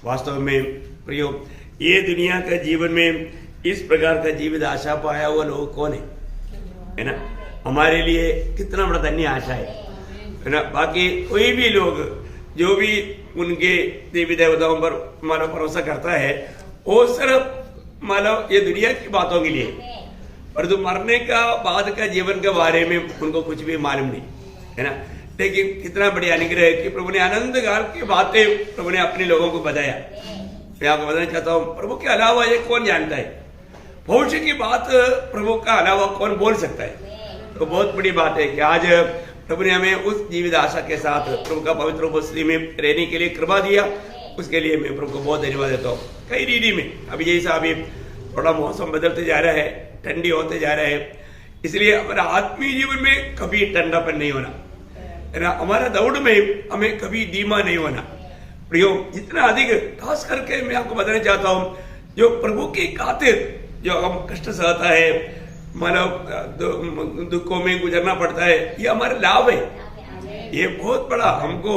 वास्तव में प्रियो, ये दुनिया का जीवन में इस प्रकार का जीवित आशा पाया हुआ लोग कौन है ना? हमारे लिए कितना बड़ा धन्य आशा है ना? बाकी कोई भी लोग जो भी उनके देवी देवताओं पर मानो भरोसा करता है, वो सिर्फ मानो ये दुनिया की बातों के लिए, परंतु मरने का बाद का जीवन के बारे में उनको कुछ भी मालूम नहीं है ना? लेकिन कितना बड़ी अनुग्रह है कि प्रभु ने आनंद काल की बातें प्रभु ने अपने लोगों को बताया। मैं आपको बताना चाहता हूँ, प्रभु के अलावा ये कौन जानता है? भविष्य की बात प्रभु का अलावा कौन बोल सकता है? तो बहुत बड़ी बात है कि आज प्रभु ने हमें उस जीवित आशा के साथ प्रभु का पवित्र उपस्थिति में रहने के लिए कृपा दिया। उसके लिए मैं प्रभु को बहुत धन्यवाद देता हूँ। कई रीति में अभी जैसा अभी थोड़ा मौसम बदलते जा रहा है, ठंडी होते जा रहा है, इसलिए हमारा आत्मीय जीवन में कभी ठंडापन नहीं होना है ना? हमारा दौड़ में हमें कभी धीमा नहीं होना। प्रियो, जितना अधिक खास करके मैं आपको बताना चाहता हूँ, जो प्रभु की खातिर जो हम कष्ट सहता है, मानव दुखों में गुजरना पड़ता है, ये हमारा लाभ है। ये बहुत बड़ा हमको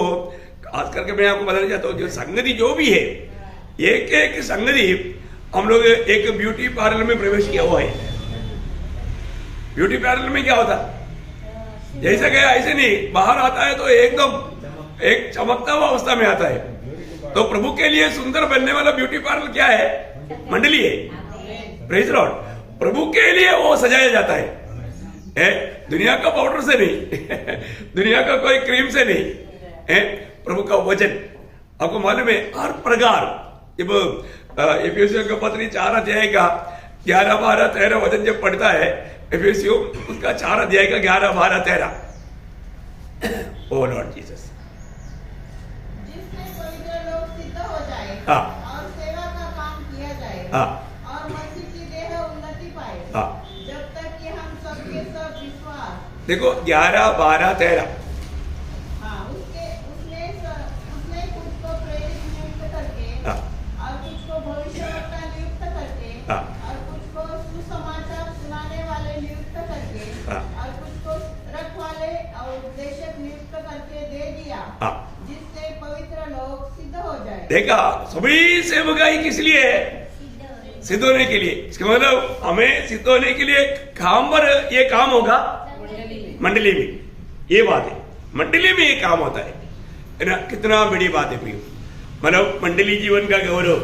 खास करके मैं आपको बताना चाहता हूँ, जो संगति जो भी है, एक एक संगति हम लोग एक ब्यूटी पार्लर में प्रवेश किया हुआ है। ब्यूटी पार्लर में क्या होता, जैसे गया ऐसे नहीं, बाहर आता है तो एकदम एक चमकता हुआ अवस्था में आता है। तो प्रभु के लिए सुंदर बनने वाला ब्यूटी पार्लर क्या है? मंडली है। Praise Lord. प्रभु के लिए वो सजाया जाता है, दुनिया का पाउडर से नहीं दुनिया का कोई क्रीम से नहीं, है प्रभु का वचन। आपको मालूम है हर प्रकार, जब एफिसियों का पत्री 4 अध्याय का 11, 12, 13 वचन जब पढ़ता है, एफिसियों उसका 4 अध्याय का 11, 12, 13, ओ लॉर्ड जीसस, जिसमें पवित्र लोग सिद्ध हो जाए और सेवा का काम किया जाए और मसीह की देह उन्नति पाए, जब तक कि हम सबके सब विश्वास। देखो 11, 12, 13, उसने कुछ को प्रेरित नियुक्त करके और कुछ को भविष्यवक्ता नियुक्त करके और कुछ को सुसमाचार सुनाने वाले नियुक्त करके और कुछ को रखवाले और उपदेशक नियुक्त करके दे दिया, जिससे पवित्र लोग सिद्ध हो जाए। देखा, सभी सेवकाई किस लिए है? सिद्ध होने के लिए। इसका मतलब हमें सिद्ध होने के लिए काम पर ये काम होगा मंडली में। ये बात है, मंडली में ये काम होता है ना? कितना बड़ी बात है प्रियो। मतलब मंडली जीवन का गौरव,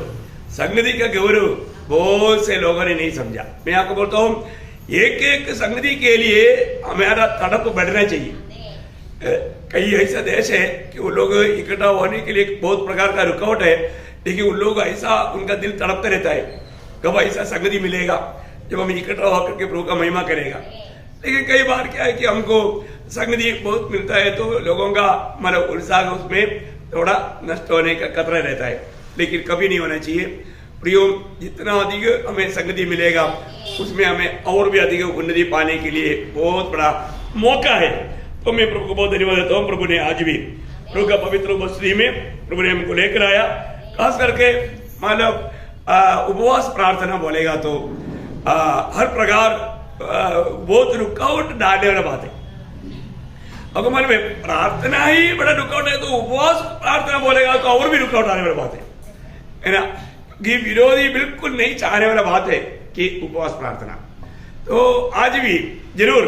संगति का गौरव बहुत से लोगों ने नहीं समझा। मैं आपको बोलता हूँ, एक एक संगति के लिए हमारा तड़प बढ़ना चाहिए। कई ऐसा देश है कि वो लोग इकट्ठा होने के लिए बहुत प्रकार का रुकावट है, लेकिन उन लोग ऐसा उनका दिल तड़पता रहता है, कब ऐसा संगति मिलेगा जब हम इकट्ठा होकर के प्रभु का महिमा करेगा। लेकिन कई बार क्या है कि हमको संगति बहुत मिलता है तो लोगों का मतलब उत्साह उसमें थोड़ा नष्ट होने का खतरा रहता है, लेकिन कभी नहीं होना चाहिए प्रियो। जितना अधिक हमें संगति मिलेगा उसमें हमें और भी अधिक उन्नति पाने के लिए बहुत बड़ा मौका है। तो मैं प्रभु को बहुत धन्यवाद देता हूँ। प्रभु ने आज भी प्रभु का पवित्र उपस्थिति में प्रभु ने हमको लेकर आया। खास करके मतलब उपवास प्रार्थना बोलेगा तो हर प्रकार बहुत रुकावट डालने वाला बात है। अगर मालूम है प्रार्थना ही बड़ा रुकावट है, तो उपवास प्रार्थना बोलेगा तो और भी रुकावट आने वाली बात है ना? कि विरोधी बिल्कुल नहीं चाहने वाला बात है कि उपवास प्रार्थना। तो आज भी जरूर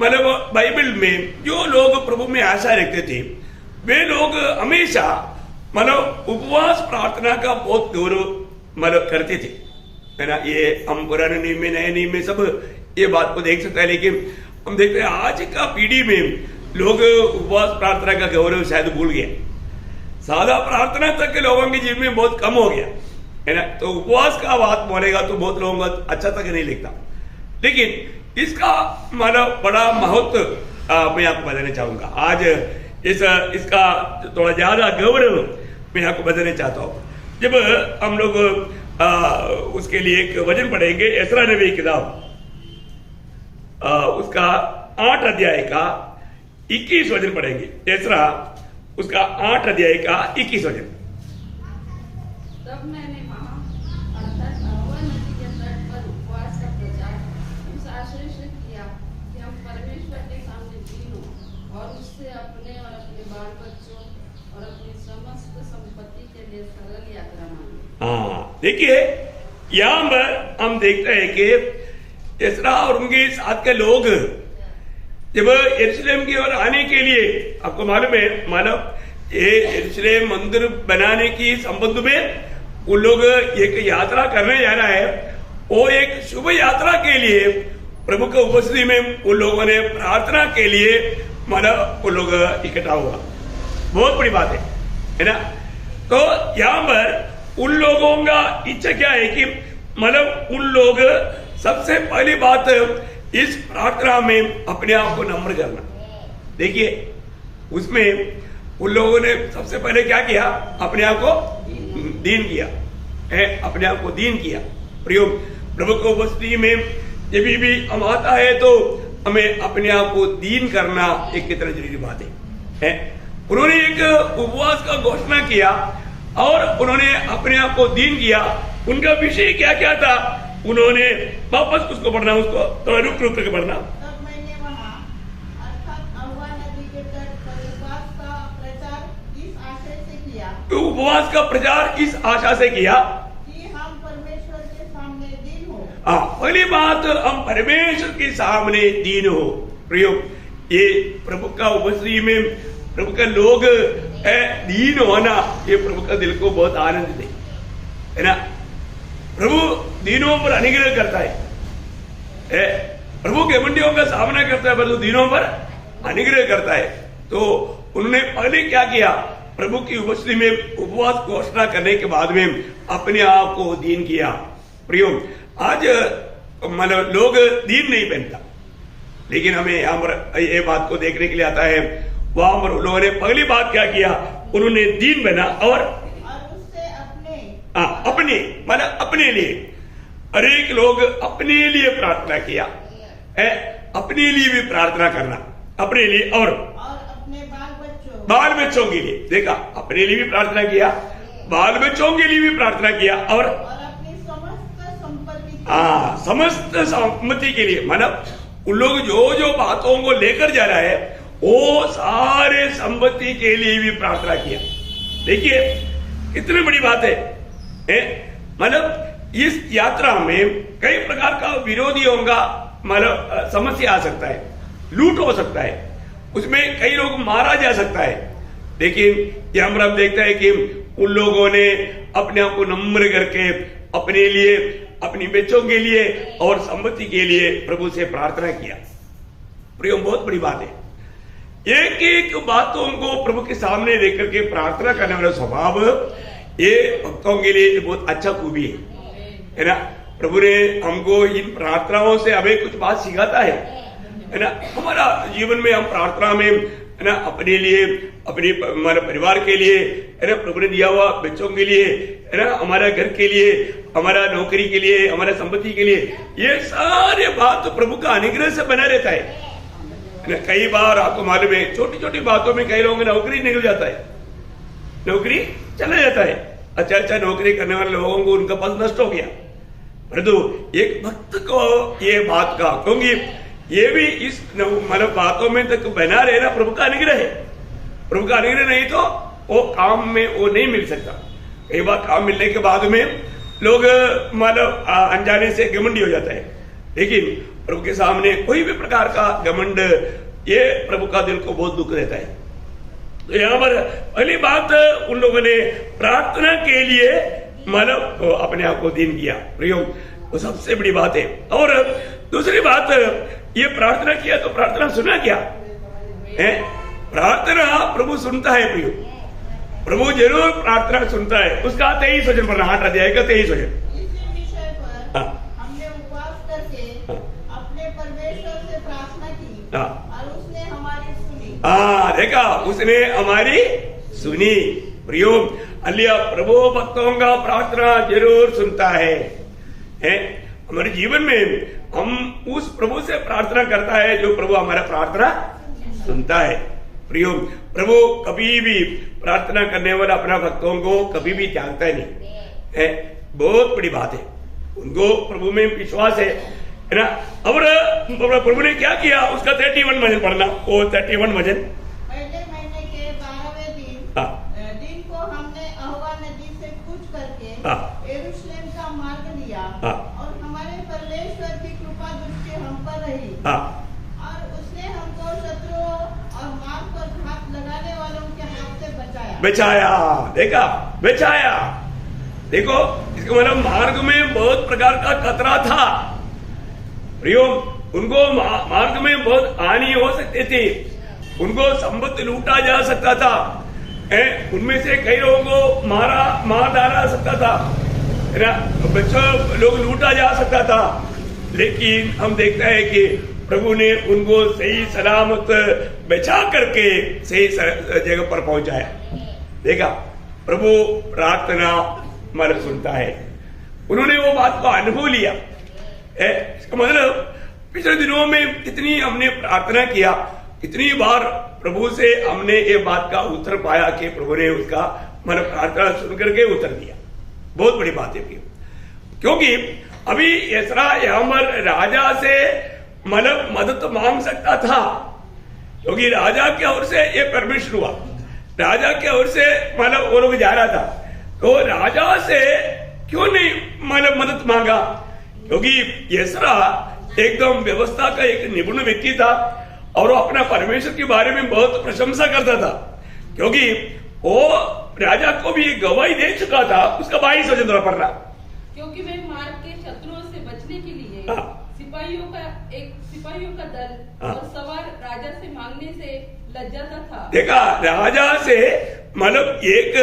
मतलब बाइबल में जो लोग प्रभु में आशा रखते थे, वे लोग हमेशा मतलब उपवास प्रार्थना का बहुत गौरव मतलब करते थे, है ना? ये हम पुराने नियम में नए नियम में सब ये बात को देख सकते हैं। लेकिन हम देखते हैं आज का पीढ़ी में लोग उपवास प्रार्थना का गौरव शायद भूल गया। सादा प्रार्थना तक के लोगों के जीवन में बहुत कम हो गया, है ना? तो उपवास का बात बोलेगा तो बहुत लोगों को अच्छा तक नहीं लगता, लेकिन इसका मतलब बड़ा महत्व मैं आपको बताना चाहूंगा। आज इसका थोड़ा ज्यादा गौरव मैं आपको बताना चाहता हूँ। जब हम लोग उसके लिए एक वचन पढ़ेंगे, एसरा नबी की किताब उसका 8 अध्याय का 21 वचन पढ़ेंगे। एसरा उसका 8 अध्याय का 21 वचन। तब मैंने वहां अर्थात अहवा नदी के तट पर उपवास का प्रचार इस आशय से किया कि हम परमेश्वर के सामने दीन हों और उससे अपने और अपने बाल बच्चों और अपनी समस्त संपत्ति के लिए सरल यात्रा मांगे। हाँ, देखिए यहाँ पर हम देखते हैं कि एसरा और उनके साथ के लोग जब यरूशलेम की ओर आने के लिए, आपको मालूम है, मानव ये यरूशलेम मंदिर बनाने की संबंध में उन लोग एक यात्रा करने जा रहा है। वो एक शुभ यात्रा के लिए प्रभु के उपस्थिति में उन लोगों ने प्रार्थना के लिए मानव उन लोग इकट्ठा हुआ। बहुत बड़ी बात है ना। तो यहाँ पर उन लोगों का इच्छा क्या है कि मतलब उन लोग सबसे पहली बात इस प्रार्थना में अपने आप को नम्र करना। देखिए उसमें उन लोगों ने सबसे पहले क्या किया, अपने आप को दीन किया है, अपने आप को दीन किया। प्रियो, प्रभु को उपस्थिति में जब भी हम आता है तो हमें अपने आप को दीन करना एक कितना जरूरी बात है। उन्होंने एक उपवास का घोषणा किया और उन्होंने अपने आप को दीन किया। उनका विषय क्या क्या था, उन्होंने वापस उसको पढ़ना, उसको थोड़ा रुक रुक करके पढ़ना। तब मैंने वहाँ अर्थात अहवा नदी के तट पर उपवास का प्रचार इस आशय से किया, उपवास का प्रचार इस आशा से किया कि हम परमेश्वर के सामने दीन हो। पहली बात, हम परमेश्वर के सामने दीन हो। प्रियो, ये प्रभु का उपस्थिति में प्रभु का लोग दीन होना, ये प्रभु का दिल को बहुत आनंद दे, है ना। प्रभु दीनों पर अनुग्रह करता है। प्रभु घमंडियों का सामना करता है, परंतु दीनों पर अनुग्रह करता है। तो उन्होंने पहले क्या किया, प्रभु की उपस्थिति में उपवास घोषणा करने के बाद में अपने आप को दीन किया। प्रियो, आज मतलब लोग दीन नहीं पहनता, लेकिन हमें यहाँ पर ये बात को देखने के लिए आता है। वहां पर लोगों ने पहली बात क्या किया, उन्होंने दीन बना और उससे अपने मतलब अपने लिए, हर एक लोग अपने लिए प्रार्थना किया है। अपने लिए भी प्रार्थना करना, अपने लिए और अपने बाल बच्चों के लिए। देखा, अपने लिए भी प्रार्थना किया, बाल बच्चों के लिए भी प्रार्थना किया और अपनी समस्त संपत्ति, समस्त सम्मति के लिए। मतलब उन लोग जो जो बातों को लेकर जा रहा है वो सारे संपत्ति के लिए भी प्रार्थना किया। देखिए कितनी बड़ी बात है। मतलब इस यात्रा में कई प्रकार का विरोधियों का मतलब समस्या आ सकता है, लूट हो सकता है, उसमें कई लोग मारा जा सकता है। लेकिन ये हम देखते हैं कि उन लोगों ने अपने आप को नम्र करके अपने लिए, अपनी बच्चों के लिए और संपत्ति के लिए प्रभु से प्रार्थना किया। प्रियो, बहुत बड़ी बात है। एक एक बातों को प्रभु के सामने लेकर के प्रार्थना करने वाला स्वभाव, ये भक्तों के लिए बहुत अच्छा खूबी है ना। प्रभु ने हमको इन प्रार्थनाओं से हमें कुछ बात सिखाता है ना। हमारा जीवन में हम प्रार्थना में है ना, अपने लिए, अपने हमारे परिवार के लिए है ना, प्रभु ने दिया हुआ बच्चों के लिए है ना, हमारा घर के लिए, हमारा नौकरी के लिए, हमारा संपत्ति के लिए, ये सारे बात तो प्रभु का अनुग्रह से बना रहता है। कई बार आपको मालूम है, छोटी छोटी बातों में कई लोगों की नौकरी निकल जाता है, नौकरी चला जाता है। अच्छा नौकरी करने वाले लोगों को उनका पद नष्ट हो गया। परंतु एक भक्त को ये बात का, क्योंकि ये भी इस मतलब बातों में तक बना रहना प्रभु का अनुग्रह है। प्रभु का अनुग्रह नहीं तो वो काम में वो नहीं मिल सकता। कई बार काम मिलने के बाद में लोग मतलब अनजाने से घमंडी हो जाता है, लेकिन प्रभु के सामने कोई भी प्रकार का घमंड, ये प्रभु का दिल को बहुत दुख देता है। तो यहाँ पर पहली बात, उन लोगों ने प्रार्थना के लिए मतलब अपने आप को दीन किया। प्रियो, वो सबसे बड़ी बात है। और दूसरी बात, ये प्रार्थना किया तो प्रार्थना सुना क्या है? प्रार्थना प्रभु सुनता है। प्रियो, प्रभु जरूर प्रार्थना सुनता है। उसका 23 वचन पढ़ना, 8 अध्याय का 23 वचन। इसी विषय पर हमने उपवास करके अपने परमेश्वर से प्रार्थना की और उसने हमारी सुनी। देखा, उसने हमारी सुनी। प्रियो, अलिया प्रभु भक्तों का प्रार्थना जरूर सुनता है। हमारे जीवन में हम उस प्रभु से प्रार्थना करता है जो प्रभु हमारा प्रार्थना सुनता है। प्रियो, प्रभु कभी भी प्रार्थना करने वाला अपना भक्तों को कभी भी त्यागता नहीं है। बहुत बड़ी बात है, उनको प्रभु में विश्वास है ना। और प्रभु ने क्या किया, उसका 31 वचन पढ़ना। वो 31 वचन, पहले महीने के 12वें दिन कृपा दृष्टि हम पर रही हाँ, और उसने हमको शत्रुओं और मार्ग पर घात लगाने वालों के हाथ से बचाया। बचाया, देखा, बचाया। देखो, इसका मतलब मार्ग में बहुत प्रकार का खतरा था प्रियो, उनको मार्ग में बहुत हानि हो सकती थी, उनको संपत्ति लूटा जा सकता था, उनमें से कई लोगों को मार डाला सकता था, बच्चों लोग लूटा जा सकता था। लेकिन हम देखते हैं कि प्रभु ने उनको सही सलामत बचा करके सही जगह पर पहुंचाया। देखा, प्रभु प्रार्थना मतलब सुनता है। उन्होंने वो बात को अनुभव लिया। इसका मतलब पिछले दिनों में कितनी हमने प्रार्थना किया, कितनी बार प्रभु से हमने ये बात का उत्तर पाया कि प्रभु ने उसका मतलब प्रार्थना सुन करके उत्तर दिया। बहुत बड़ी बात है, क्योंकि अभी एसरा यहाँ पर राजा से मतलब मदद मांग सकता था, क्योंकि राजा की ओर से ये परमिशन हुआ, राजा की ओर से मतलब वो लोग जा रहा था, तो राजा से क्यों नहीं मतलब मदद मांगा? क्योंकि एसरा एकदम व्यवस्था का एक निपुण व्यक्ति था और वो अपना परमेश्वर के बारे में बहुत प्रशंसा करता था, क्योंकि वो राजा को भी एक गवाही दे चुका था। उसका 22 वचन द्वारा पढ़ना, क्योंकि वे मार्ग के शत्रुओं से बचने के लिए सिपाहियों का दल और सवार राजा से मांगने से लज्जाता था। देखा, राजा से मतलब एक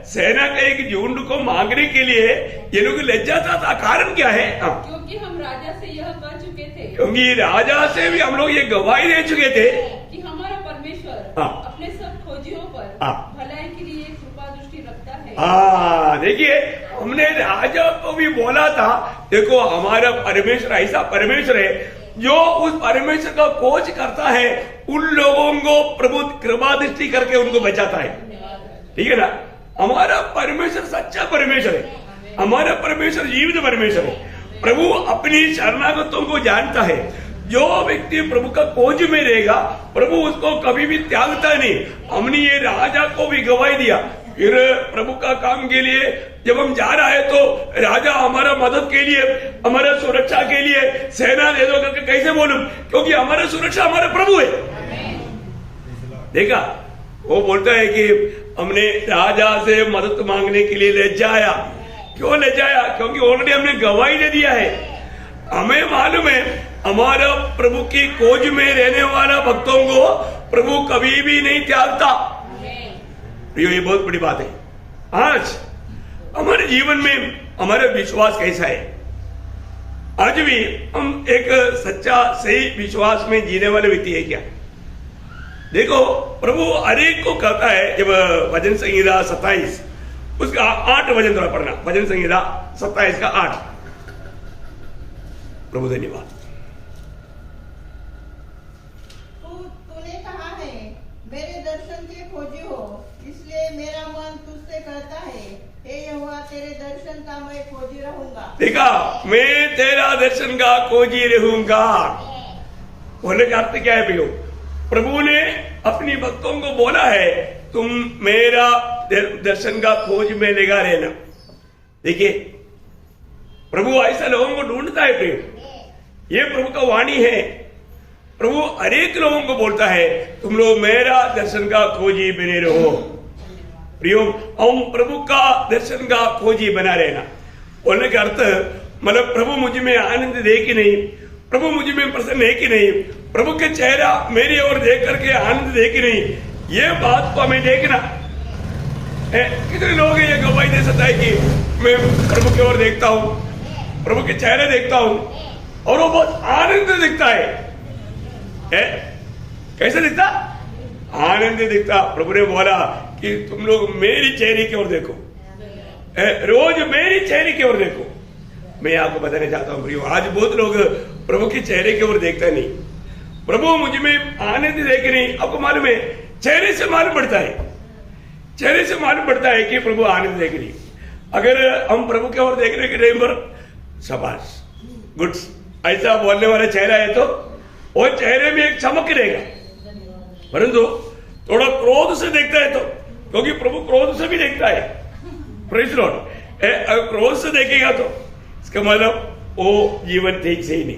सेना का एक झुंड को मांगने के लिए ये लोग लज्जाता था। कारण क्या है? क्योंकि हम राजा से यह कह चुके थे, क्योंकि राजा से भी हम लोग ये गवाही दे चुके थे कि हमारा परमेश्वर अपने सब खोजियों पर भलाई के लिए कृपा दृष्टि रखता है। देखिए, हमने राजा को भी बोला था, देखो हमारा परमेश्वर ऐसा परमेश्वर है जो उस परमेश्वर का खोज करता है, उन लोगों को प्रभु कृपा दृष्टि करके उनको बचाता है। ठीक है ना? हमारा परमेश्वर सच्चा परमेश्वर है, हमारा परमेश्वर जीवित परमेश्वर है। प्रभु अपनी शरणागतों को जानता है। जो व्यक्ति प्रभु का खोज में रहेगा, प्रभु उसको कभी भी त्यागता नहीं। हमने ये राजा को भी गवाही दिया। फिर प्रभु का काम के लिए जब हम जा रहे हैं तो राजा हमारा मदद के लिए, हमारा सुरक्षा के लिए सेना दे दो करके कैसे बोलूं? क्योंकि हमारा सुरक्षा हमारा प्रभु है। देखा, वो बोलता है कि हमने राजा से मदद मांगने के लिए ले जाया। क्यों ले जाया? क्योंकि ऑलरेडी हमने गवाही दे दिया है। हमें मालूम है हमारा प्रभु की खोज में रहने वाला भक्तों को प्रभु कभी भी नहीं त्यागता। ये बहुत बड़ी बात है। आज हमारे जीवन में हमारा विश्वास कैसा है? आज भी हम एक सच्चा सही विश्वास में जीने वाले व्यक्ति है क्या? देखो, प्रभु हरेक को कहता है, जब भजन संहिता 27 उसका 8 वचन द्वारा पढ़ना, भजन संहिता 27 का 8। प्रभु धन्यवाद। तूने कहा है मेरे दर्शन के खोजी हो, इसलिए मेरा मन तुझसे कहता है, हे यहोवा तेरे दर्शन का मैं खोजी रहूंगा। देखा, मैं तेरा दर्शन का खोजी रहूंगा। बोलने का अर्थ क्या है भैया? प्रभु ने अपनी भक्तों को बोला है, तुम मेरा दर्शन का खोज में लगा रहना। देखिए, प्रभु ऐसा लोगों को ढूंढता है प्रेम। ये प्रभु का वाणी है। प्रभु अनेक लोगों को बोलता है, तुम लोग मेरा दर्शन का खोजी बने रहो। प्रियो, हम प्रभु का दर्शन का खोजी बना रहना। बोलने का अर्थ मतलब प्रभु मुझ में आनंद दे कि नहीं, प्रभु मुझ में प्रसन्न है कि नहीं, प्रभु के चेहरा मेरी ओर देख करके आनंद दे कि नहीं, ये बात को हमें देखना। कितने लोग ये गवाही दे सकता है कि मैं प्रभु की ओर देखता हूं, प्रभु के चेहरे देखता हूं और वो बहुत आनंद दिखता है। कैसे दिखता? आनंद दिखता। प्रभु ने बोला कि तुम लोग मेरी चेहरे की ओर देखो, रोज मेरी चेहरे की ओर देखो। मैं आपको बताना चाहता हूं प्रियो, आज बहुत लोग प्रभु के चेहरे की ओर देखता नहीं। प्रभु मुझ में आनंद देख नहीं। आपको मालूम है, चेहरे से मालूम पड़ता है, चेहरे से मालूम पड़ता है कि प्रभु आनंद देख रही। अगर हम प्रभु की ओर देखने के टाइम पर शाबाश गुड्स ऐसा बोलने वाला चेहरा है तो वो चेहरे में एक चमक रहेगा, परंतु थोड़ा क्रोध से देखता है तो, क्योंकि प्रभु क्रोध से भी देखता है, प्रेज़ लॉर्ड, क्रोध से देखेगा तो इसका मतलब वो जीवन ठीक से ही नहीं।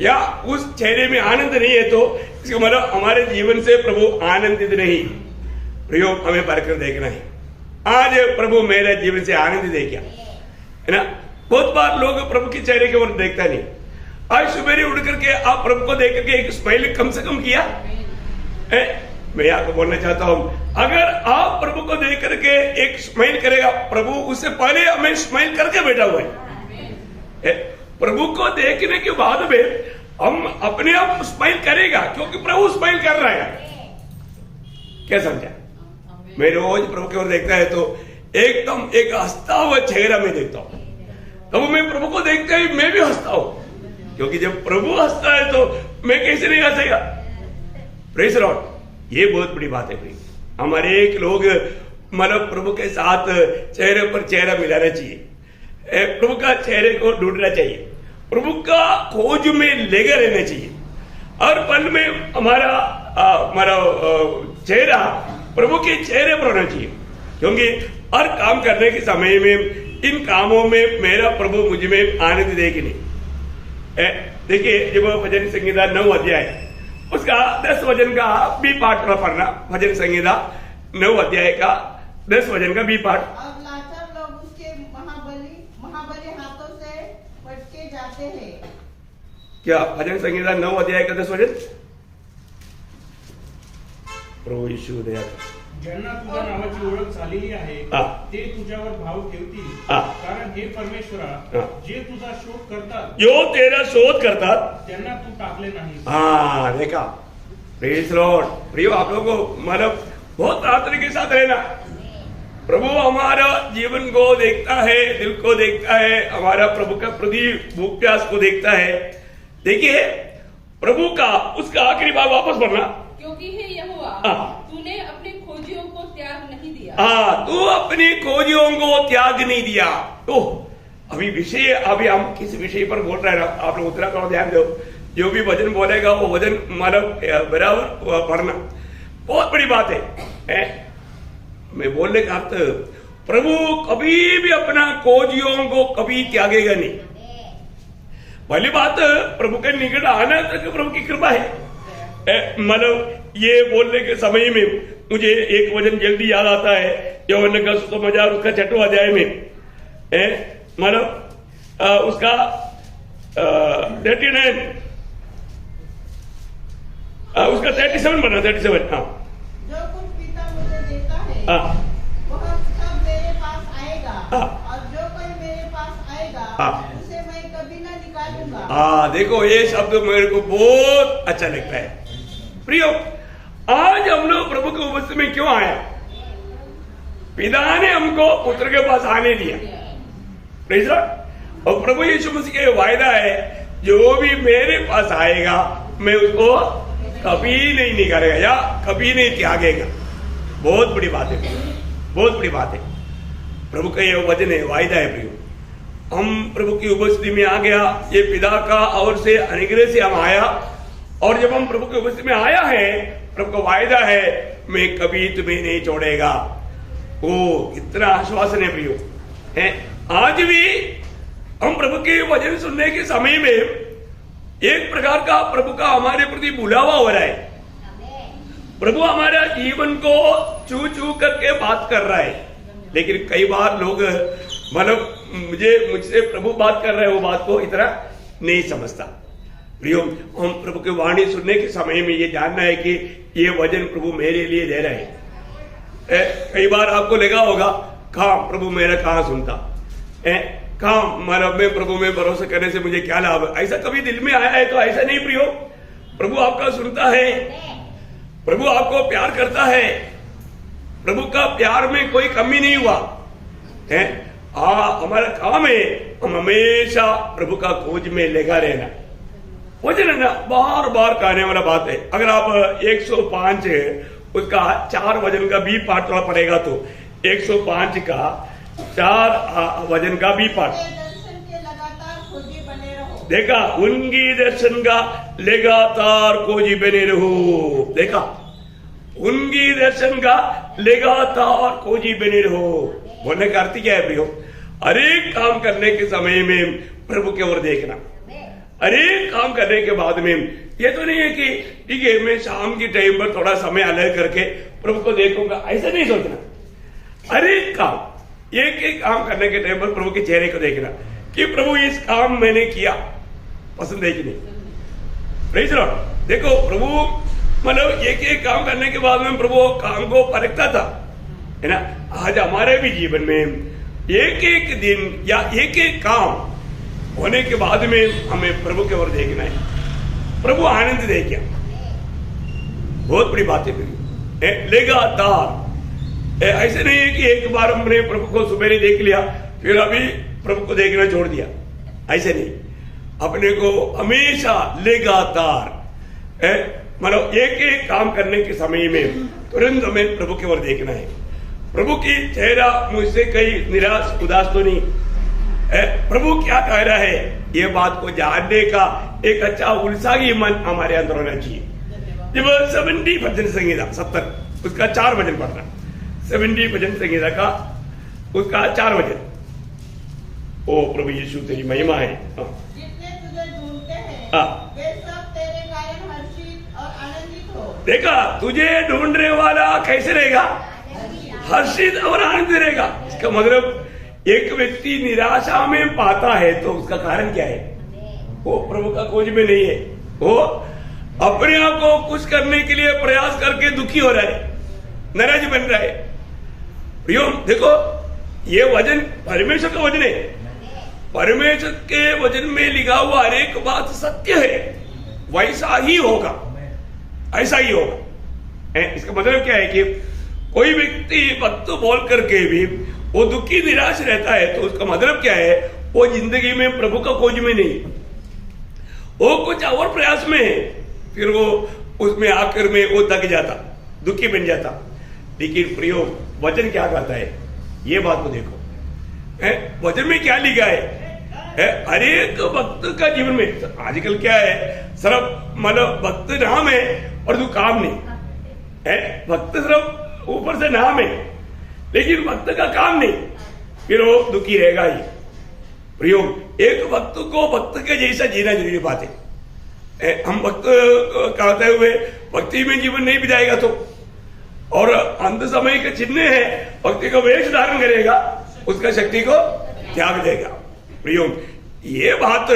या उस चेहरे में आनंद नहीं है तो इसका मतलब हमारे जीवन से प्रभु आनंदित नहीं। प्रियो, हमें परकर देखना है आज प्रभु मेरे जीवन से आनंद दे क्या, है ना। बहुत बार लोग प्रभु के चेहरे की ओर देखता नहीं। आज सुबह उठ करके आप प्रभु को देख करके एक स्माइल कम से कम किया। मैं आपको बोलना चाहता हूं, अगर आप प्रभु को देख करके एक स्माइल करेगा, प्रभु उससे पहले हमें स्माइल करके बैठा हुआ है। प्रभु को देखने के बाद में हम अपने आप स्माइल करेगा, क्योंकि प्रभु स्माइल कर रहा है। क्या समझा? मैं रोज प्रभु की ओर देखता है तो एकदम एक हंसता हुआ चेहरा में देखता हूं। तब मैं प्रभु को देखते ही मैं भी हंसता हूं, क्योंकि जब प्रभु हंसता है तो मैं कैसे नहीं हंसेगा। प्रेज़ लॉर्ड, ये बहुत बड़ी बात है भाई। हमारे एक लोग मतलब प्रभु के साथ चेहरे पर चेहरा मिलाना चाहिए, प्रभु का चेहरे को ढूंढना चाहिए, प्रभु का खोज में लेकर रहना चाहिए। हर पल में हमारा चेहरा प्रभु के चेहरे पर होना चाहिए, क्योंकि हर काम करने के समय में इन कामों में मेरा प्रभु मुझ में आनंद देगी नहीं। देखिए, जब भजन संहिता 9 अध्याय उसका 10 वचन का बी पाठ पढ़ना, भजन संहिता 9 अध्याय का 10 वचन का बी पाठ। अब लाचार लोग उसके महाबली हाथों से भटके जाते हैं। क्या भजन संहिता 9 अध्याय का 10 वचन? प्रभु येशू दया कर। ज्यांना तुझ्या नावाची ओळख झालेली आहे ते तुझ्यावर भाव ठेवतील, कारण हे परमेश्वरा जे तुझा शोध करतात, जो तेरा शोध करतात, त्यांना तू टाकले नाही। हाँ, देखा। Praise Lord. प्रियो, आप लोगों को मतलब बहुत आदर के साथ रहना। प्रभु हमारा जीवन को देखता है, दिल को देखता है, हमारा प्रभु का प्रति भूख प्यास को देखता है। देखिए, प्रभु का उसका आखिरी बात वापस पढ़ना, क्योंकि हे यहोवा तूने अपने खोजियों को त्याग नहीं दिया। तू अपनी खोजियों को त्याग नहीं दिया। तो अभी विषय, अभी हम किस विषय पर बोल रहे हैं, आप लोग उतना करो, ध्यान दो। जो भी वचन बोलेगा वो वचन मतलब बराबर पढ़ना, बहुत बड़ी बात है। मैं बोलने का अर्थ, प्रभु कभी भी अपना खोजियों को कभी त्यागेगा नहीं। पहली बात, प्रभु के निकट आना तक प्रभु की कृपा है। मतलब ये बोलने के समय में मुझे एक वचन जल्दी याद आता है, यूहन्ना का सुसमाचार उसका 6वां अध्याय में, मतलब उसका 39 उसका 37 बना, 37। हाँ, जो कुछ पिता मुझे देता है वह सब मेरे पास आएगा, और जो कोई मेरे पास आएगा उसे मैं कभी न निकालूंगा। देखो, ये शब्द मेरे को बहुत अच्छा लगता है। प्रियो, आज हम लोग प्रभु के उपस्थिति में क्यों आया? पिता ने हमको पुत्र के पास आने दिया। Praise Lord. और प्रभु यीशु मसीह का वायदा है, जो भी मेरे पास आएगा मैं उसको कभी नहीं निकालेगा या कभी नहीं त्यागेगा। बहुत बड़ी बात है, बहुत बड़ी बात है। प्रभु का ये वचन है, वायदा है। प्रियो, हम प्रभु की उपस्थिति में आ गया, ये पिता का और से अनुग्रह से हम आया, और जब हम प्रभु की उपस्थिति में आया है, प्रभु का वायदा है, मैं कभी तुम्हें नहीं छोड़ेगा। ओ, कितना आश्वासन है प्रियो। है आज भी हम प्रभु के वचन सुनने के समय में एक प्रकार का प्रभु का हमारे प्रति बुलावा हो रहा है। प्रभु हमारा जीवन को छू छू करके बात कर रहा है, लेकिन कई बार लोग मतलब मुझसे प्रभु बात कर रहे हैं, वो बात को इतना नहीं समझता। प्रियो, हम प्रभु की वाणी सुनने के समय में ये जानना है कि ये वचन प्रभु मेरे लिए दे रहे हैं। कई बार आपको लगा होगा, कहाँ प्रभु मेरा कहाँ सुनता है, कहाँ मतलब मैं प्रभु में भरोसा करने से मुझे क्या लाभ है। ऐसा कभी दिल में आया है? तो ऐसा नहीं प्रियो, प्रभु आपका सुनता है, प्रभु आपको प्यार करता है, प्रभु का प्यार में कोई कमी नहीं हुआ है। हमारा काम है, हम हमेशा प्रभु का खोज में लगा रहना। वचन है ना, बार बार कहने वाला बात है। अगर आप 105 उसका 4 वचन का भी पाठ थोड़ा पड़ेगा तो 105 का 4 वचन का भी पाठ दर्शन के लगातार खोजी बने रहो। देखा, उनकी दर्शन का लगातार खोजी बने रहो। देखा, उनकी दर्शन का लगातार खोजी बने रहो। बोलने का अर्थ क्या है प्रियो? हर एक काम करने के समय में प्रभु की ओर देखना, अरे काम करने के बाद में ये तो नहीं है कि ठीक है मैं शाम की टाइम पर थोड़ा समय अलग करके प्रभु को देखूंगा, ऐसा नहीं सोचना। अरे काम एक एक काम करने के टाइम पर प्रभु के चेहरे को देखना कि प्रभु इस काम मैंने किया, पसंद है कि नहीं। Praise the Lord. देखो प्रभु मतलब एक एक काम करने के बाद में प्रभु काम को परखता था, है ना। आज हमारे भी जीवन में एक एक दिन या एक एक काम होने के बाद में हमें प्रभु की ओर देखना है। प्रभु आनंद दे क्या, बहुत बड़ी बात है। लगातार ऐसे नहीं है कि एक बार हमने प्रभु को सुबह देख लिया फिर अभी प्रभु को देखना छोड़ दिया, ऐसे नहीं। अपने को हमेशा लगातार मतलब एक एक काम करने के समय में तुरंत हमें प्रभु की ओर देखना है। प्रभु की चेहरा मुझसे कहीं निराश उदास तो नहीं, प्रभु क्या कह रहा है ये बात को जानने का एक अच्छा उत्साही मन हमारे अंदर होना चाहिए। जब 70 भजन संगीता 70 उसका 4 भजन पढ़ना, 70 भजन संगीता का उसका 4 भजन। ओ प्रभु यीशु तेरी महिमा है। जितने तुझे ढूंढते हैं वे सब तेरे कारण हर्षित और आनंदित हो। देखा, तुझे ढूंढने वाला कैसे रहेगा? हर्षित और आनंदित रहेगा। इसका मतलब एक व्यक्ति निराशा में पाता है तो उसका कारण क्या है? वो प्रभु का खोज में नहीं है, वो अपने आप को कुछ करने के लिए प्रयास करके दुखी हो रहा है, नाराज बन रहा है। प्रियो देखो, ये वचन परमेश्वर का वचन है। परमेश्वर के वचन में लिखा हुआ हर एक बात सत्य है, वैसा ही होगा, ऐसा ही होगा। इसका मतलब क्या है कि कोई व्यक्ति वक्त बोल करके भी वो दुखी निराश रहता है तो उसका मतलब क्या है? वो जिंदगी में प्रभु का खोज में नहीं, वो कुछ और प्रयास में है, फिर वो उसमें आकर में वो थक जाता, दुखी बन जाता। लेकिन प्रियो वचन क्या कहता है? ये बात को देखो, वचन में क्या लिखा है? हर एक भक्त का जीवन में आजकल क्या है, सिर्फ मतलब भक्त नाम है और तू काम नहीं है। भक्त सिर्फ ऊपर से नाम है लेकिन भक्त का काम नहीं, फिर वो दुखी रहेगा ही। प्रियो एक भक्त को भक्त के जैसा जीना जरूरी बात है। हम भक्त कहते हुए भक्ति में जीवन नहीं बिताएगा तो, और अंत समय के चिन्ह है भक्ति का वेश धारण करेगा, उसका शक्ति को त्याग देगा। प्रियो ये बात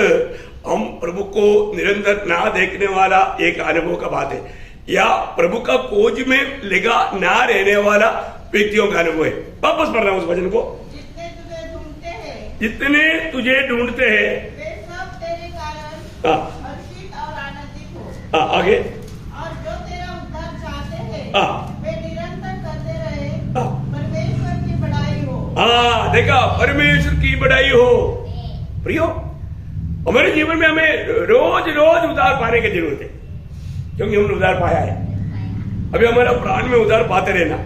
हम प्रभु को निरंतर ना देखने वाला एक अनुभव का बात है, या प्रभु का खोज में लगा ना रहने वाला व्यक्तियों का अनुभव है। वापस पढ़ रहा हूं उस वचन को। जितने तुझे ढूंढते हैं वे सब तेरे कारण हर्षित और आनंदित हो। आगे, और जो तेरा उद्धार चाहते हैं वे निरंतर करते रहे, परमेश्वर की बड़ाई हो। देखा, परमेश्वर की बड़ाई हो। प्रियो हमारे जीवन में हमें रोज रोज उद्धार पाने की जरूरत है, क्योंकि हमने उद्धार पाया है। अभी हमारा प्राण में उद्धार पाते रहना,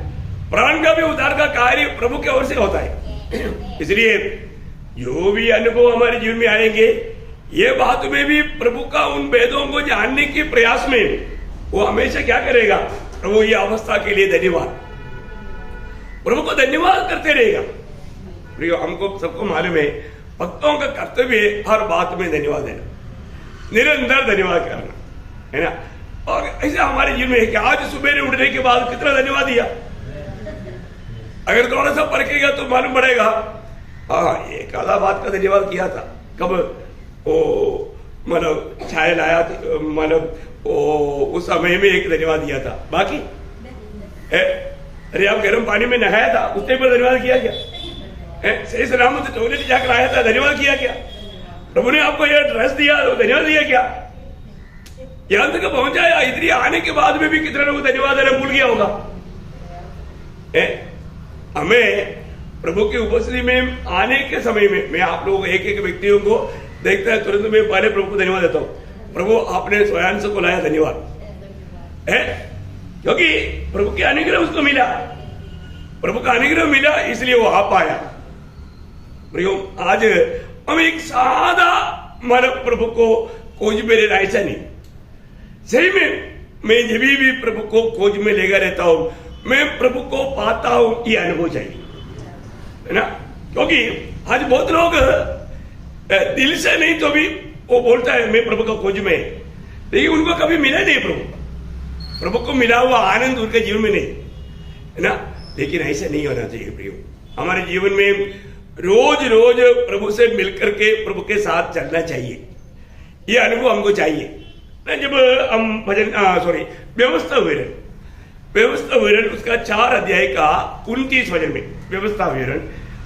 प्राण का भी उद्धार का कार्य प्रभु की ओर से होता है। इसलिए जो भी अनुभव हमारे जीवन में आएंगे, ये बात में भी प्रभु का उन वेदों को जानने के प्रयास में वो हमेशा क्या करेगा? प्रभु ये अवस्था के लिए धन्यवाद, प्रभु को धन्यवाद करते रहेगा। प्रियो हमको सबको मालूम है, भक्तों का कर्तव्य है हर बात में धन्यवाद देना, निरंतर धन्यवाद करना, है ना। और ऐसे हमारे जीवन में है कि आज सुबह उठने के बाद कितना धन्यवाद दिया, अगर थोड़ा सा परखेगा तो मालूम पड़ेगा, एक आधा बात का धन्यवाद किया था। कब वो मतलब चाय लाया, मतलब उस समय में एक धन्यवाद दिया था, बाकी अरे आप गर्म पानी में नहाया था उसके पर धन्यवाद किया क्या? सही सलामत टॉयलेट जाकर आया था, धन्यवाद किया क्या? प्रभु ने आपको यह ड्रेस दिया तो धन्यवाद दिया क्या? यहां तक पहुंचाया, इतनी आने के बाद में भी कितना लोग धन्यवाद देना भूल गया होगा। हमें प्रभु की उपस्थिति में आने के समय में मैं आप लोगों एक एक व्यक्तियों को देखता है, तुरंत मैं पहले प्रभु को धन्यवाद देता हूं। प्रभु आपने स्वयं से को लाया, धन्यवाद है, क्योंकि प्रभु के अनुग्रह उसको मिला, प्रभु का अनुग्रह मिला इसलिए वो आ पाया। प्रियो आज हम एक सादा मतलब प्रभु को खोज में रहना, ऐसा नहीं। सही में मैं जब भी प्रभु को खोज में लेकर रहता हूं, मैं प्रभु को पाता हूं, ये अनुभव चाहिए, है ना। क्योंकि आज बहुत लोग दिल से नहीं तो भी वो बोलता है मैं प्रभु का खोज में, लेकिन उनको कभी मिला नहीं प्रभु को मिला हुआ आनंद उनके जीवन में नहीं है ना। लेकिन ऐसा नहीं होना चाहिए प्रियो। हमारे जीवन में रोज रोज प्रभु से मिलकर के प्रभु के साथ चलना चाहिए, ये अनुभव हमको चाहिए ना। जब हम भजन व्यवस्था विवरण उसका 4 अध्याय का 29 वचन में, व्यवस्था विवरण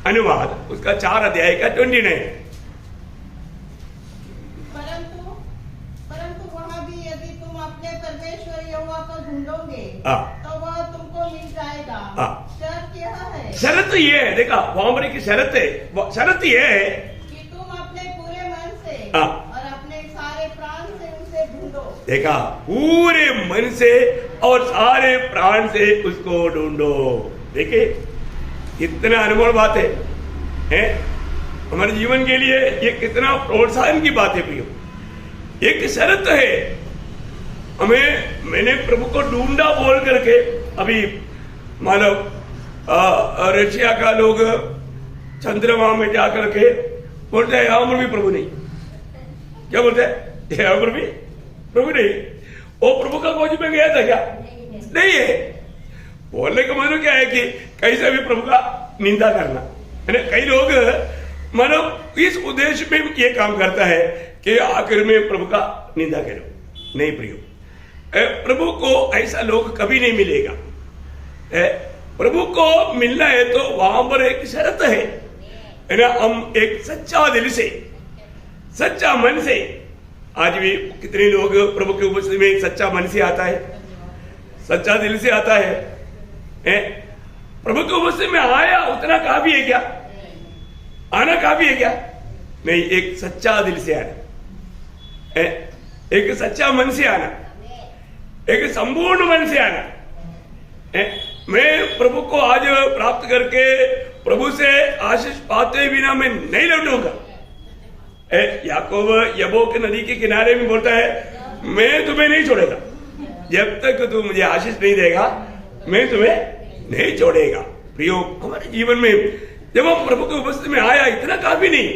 अनुवाद उसका 4 अध्याय का 29। परंतु वहाँ भी यदि तुम अपने परमेश्वर यहोवा को ढूंढोगे तो वह तुमको मिल जाएगा। शर्त यह है, शरत ये है, देखा वहां पर एक शरत है, शरत ये है कि तुम अपने पूरे मन से और अपने सारे प्राण से उसे ढूंढो। देखा, पूरे मन से और सारे प्राण से उसको ढूंढो। देखिए कितना अनमोल बात है हमारे जीवन के लिए, ये कितना प्रोत्साहन की बात है प्रियो। एक शर्त है मैंने प्रभु को ढूंढा बोल करके, अभी मानो रशिया का लोग चंद्रमा में जाकर के बोलते हैं यहाँ पर भी प्रभु नहीं, क्या बोलते हैं यहाँ पर भी प्रभु नहीं। वो प्रभु का खोज में गया था क्या? नहीं है। बोलने का मतलब क्या है कि कैसे भी प्रभु का निंदा करना है ना। कई लोग मानो इस उद्देश्य में ये काम करता है कि आखिर में प्रभु का निंदा करो। नहीं प्रियो, प्रभु को ऐसा लोग कभी नहीं मिलेगा। प्रभु को मिलना है तो वहां पर एक शर्त है ना। हम एक सच्चा दिल से, सच्चा मन से, आज भी कितने लोग प्रभु के उपस्थिति में सच्चा मन से आता है, सच्चा दिल से आता है। प्रभु के उपस्थिति में आया उतना काफी है क्या? आना काफी है क्या? नहीं, एक सच्चा दिल से आना, एक सच्चा मन से आना, एक संपूर्ण मन से आना। मैं प्रभु को आज प्राप्त करके प्रभु से आशीष पाते बिना मैं नहीं लौटूंगा। याकूब यबोक नदी के किनारे में बोलता है मैं तुम्हें नहीं छोड़ेगा, जब तक तू मुझे आशीष नहीं देगा मैं तुम्हें नहीं छोड़ेगा। प्रियो, हमारे जीवन में जब हम प्रभु के उपस्थिति में आया इतना काफी नहीं,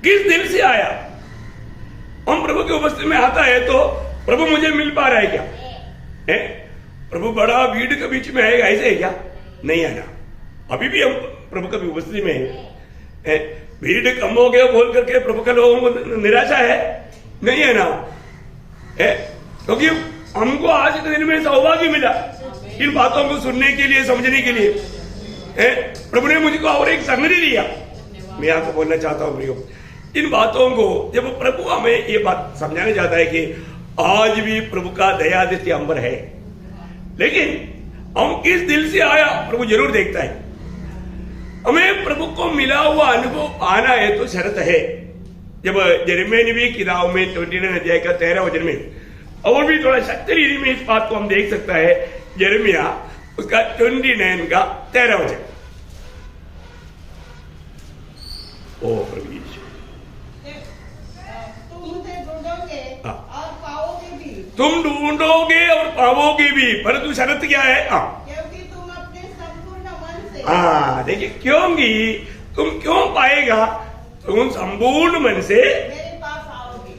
किस दिल से आया। हम प्रभु के उपस्थिति में आता है तो प्रभु मुझे मिल पा रहा है क्या? प्रभु बड़ा भीड़ के बीच में आएगा ऐसे है क्या? नहीं आना। अभी भी हम प्रभु की उपस्थिति में है। भीड़ कम हो गया बोल करके प्रभु के लोगों को निराशा है? नहीं है ना। क्योंकि हमको आज के दिन में सौभाग्य मिला इन बातों को सुनने के लिए, समझने के लिए। प्रभु ने मुझको और एक संगति दिया। मैं आपको बोलना चाहता हूं प्रियो, इन बातों को जब प्रभु हमें ये बात समझाने जाता है कि आज भी प्रभु का दया दृष्टि हम पर है, लेकिन हम किस दिल से आया प्रभु जरूर देखता है। हमें प्रभु को मिला हुआ अनुभव आना है तो शर्त है। जब यिर्मयाह नबी की किताब में 29 अध्याय का 13 वचन में और भी थोड़ा शक्ति रीति में इस बात को हम देख सकता है। यिर्मयाह उसका 29 का 13 वचन। ओ प्रभु तुम ढूंढोगे और पाओगे भी, परंतु शर्त क्या है? क्योंकि तुम अपने संपूर्ण मन से। देखिए क्योंकि तुम क्यों पाएगा? तुम संपूर्ण मन से मेरे पास आओगे।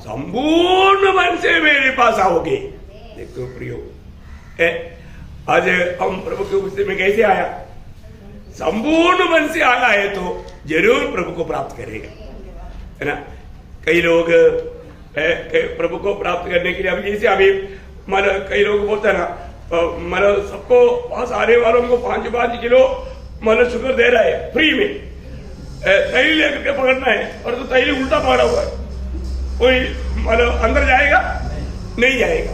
संपूर्ण मन से मेरे पास आओगे। देखो प्रियो, आज हम प्रभु के उपस्थिति में कैसे आया? संपूर्ण मन से आया है तो जरूर प्रभु को प्राप्त करेगा, है ना। कई लोग प्रभु को प्राप्त करने के लिए, अभी जैसे अभी मानो कई लोग बोलते हैं ना, मानो सबको पास आने वालों को 5-5 किलो मानो शुगर दे रहा है फ्री में, तैली लेकर के पकड़ना है और तो तैली उल्टा पकड़ा हुआ है, कोई मानो अंदर जाएगा नहीं जाएगा,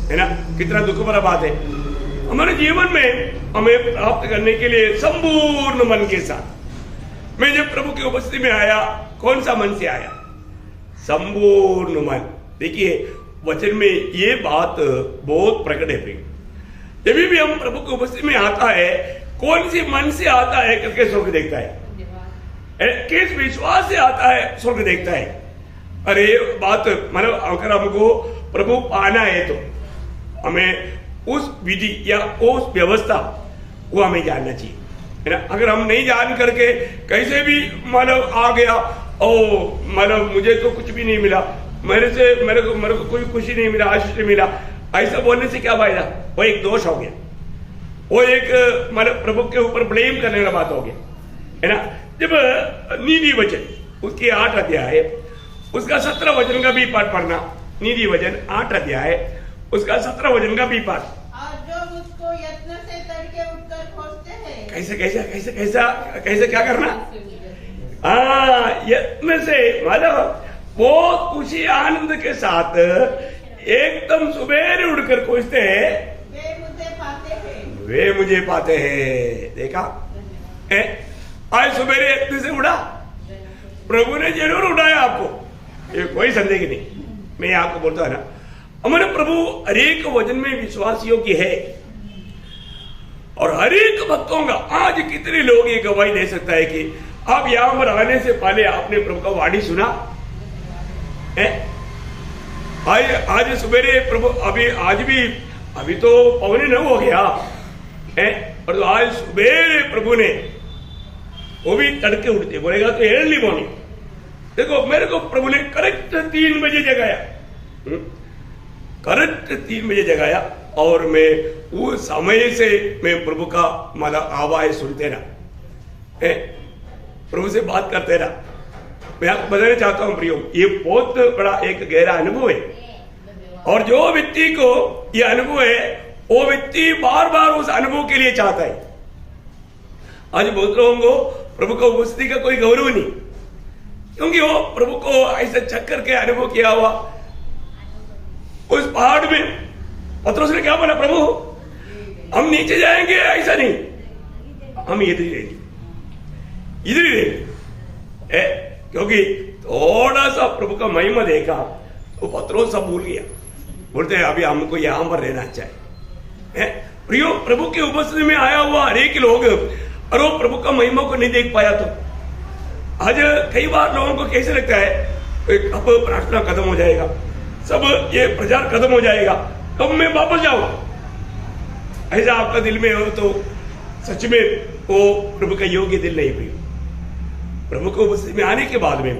है ना। कितना दुख भरा बात है। हमारे जीवन में हमें प्राप्त करने के लिए संपूर्ण मन के साथ, मैं जब प्रभु की उपस्थिति में आया, कौन सा मन से आया? संपूर्ण मन। देखिए वचन में ये बात बहुत प्रकट है। जब भी हम प्रभु की उपस्थिति में आता है, कौन सी मन से आता है करके स्वर्ग देखता है, किस विश्वास से आता है स्वर्ग देखता है। अरे बात मतलब अगर हमको प्रभु पाना है तो हमें उस विधि या उस व्यवस्था वो हमें जानना चाहिए, है ना। अगर हम नहीं जान करके कैसे भी मानव आ गया ओ मतलब मुझे तो कुछ भी नहीं मिला, मेरे को कोई खुशी नहीं मिला, आशीष नहीं मिला, ऐसा बोलने से क्या फायदा? वो एक दोष हो गया, वो एक मतलब प्रभु के ऊपर ब्लेम करने का बात हो गया, है ना। जब नीति वचन उसके 8 अध्याय उसका 17 वचन का भी पाठ पढ़ना, नीति वचन 8 अध्याय उसका 17 वचन का भी पाठ। और जो मुझको यत्न से तड़के उठकर खोजते हैं। कैसे कैसे कैसे कैसा कैसे क्या करना? यत्न से मतलब बहुत खुशी आनंद के साथ एकदम सुबह उठकर खोजते हैं, वे मुझे पाते हैं, वे मुझे पाते हैं। देखा आज सुबह यत्न से उड़ा, प्रभु ने जरूर उठाया आपको, ये कोई संदेह नहीं। मैं आपको बोलता है ना, हमारे प्रभु हरेक वचन में विश्वासियों की है और हरेक भक्तों का। आज कितने लोग ये गवाही दे सकता है कि आप यहां पर आने से पहले आपने प्रभु का वाणी सुना है? आज सवेरे प्रभु अभी तो 8:45 हो गया है, और तो आज सवेरे प्रभु ने वो भी तड़के उठते बोलेगा तो अर्ली मॉर्निंग। देखो मेरे को प्रभु ने करेक्ट 3 बजे जगाया, करेक्ट 3 बजे जगाया, और मैं उस समय से मैं प्रभु का मतलब आवाज सुनते रहा, प्रभु से बात करते रहा। मैं आपको बताना चाहता हूं प्रियो, ये बहुत बड़ा एक गहरा अनुभव है, और जो व्यक्ति को ये अनुभव है वो व्यक्ति बार बार उस अनुभव के लिए चाहता है। आज बहुत लोगों को प्रभु का उपस्थिति का कोई गौरव नहीं, क्योंकि वो प्रभु को ऐसा चक्कर के अनुभव किया हुआ। उस पहाड़ में पतरस ने क्या बोला, प्रभु हम नीचे जाएंगे, ऐसा नहीं, हम इधर ही रहेंगे, इधर ही रहेंगे, क्योंकि थोड़ा सा प्रभु का महिमा देखा तो पतरस सब भूल गया, बोलते हैं अभी हमको यहां पर रहना चाहिए। प्रियो प्रभु के उपस्थिति में आया हुआ हरेक लोग और वो प्रभु का महिमा को नहीं देख पाया, तो आज कई बार लोगों को कैसे लगता है अब प्रार्थना खत्म हो जाएगा, सब ये प्रचार खत्म हो जाएगा, तब मैं वापस जाऊं। ऐसा आपका दिल में हो तो सच में वो प्रभु का योग्य दिल नहीं प्रिय। प्रभु को उपस्थिति में आने के बाद में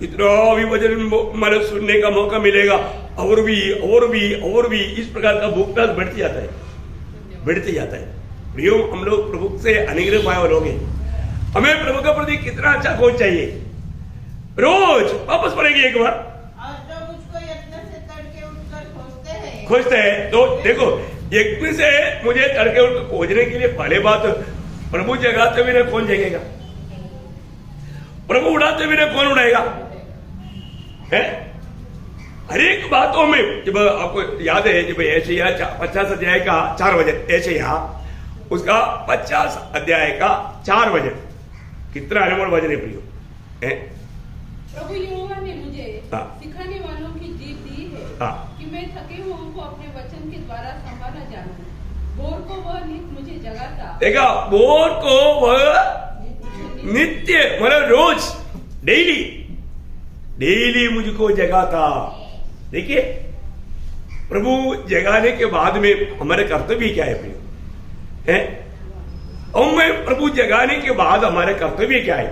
इतना भी वचन मतलब सुनने का मौका मिलेगा, और भी इस प्रकार का भूख प्यास बढ़ती जाता है। प्रियो हम लोग प्रभु से अनुग्रह पाए लोग हैं, हमें प्रभु का प्रति कितना अच्छा खोज चाहिए। रोज वापस पढ़ेंगे एक बार, और जो मुझको यत्न से तड़के उठकर खोजते हैं। तो देखो यत्न से मुझे तड़के उठकर खोजने के लिए पहले बात, प्रभु जगाते हुए कौन जगेगा? प्रभु उड़ाते हुए कौन उड़ाएगा? है हरेक बातों में। जब आपको याद है जब यशायाह 50 अध्याय का 4 वचन, यशायाह उसका 50 अध्याय का 4 वचन, कितना अनमोल वचन है प्रियो। प्रभु यहोवा ने मुझे सिखाने वालों की जीभ दी है कि मैं थके हुओं को अपने वचन के द्वारा संभाला जानूं। भोर को वह नित्य मुझे जगाता। देखा, भोर को वह नित्य मतलब रोज डेली मुझको जगाता। देखिए प्रभु जगाने के बाद में हमारे कर्तव्य क्या है प्रियो? है और मैं प्रभु जगाने के बाद हमारे कर्तव्य क्या है?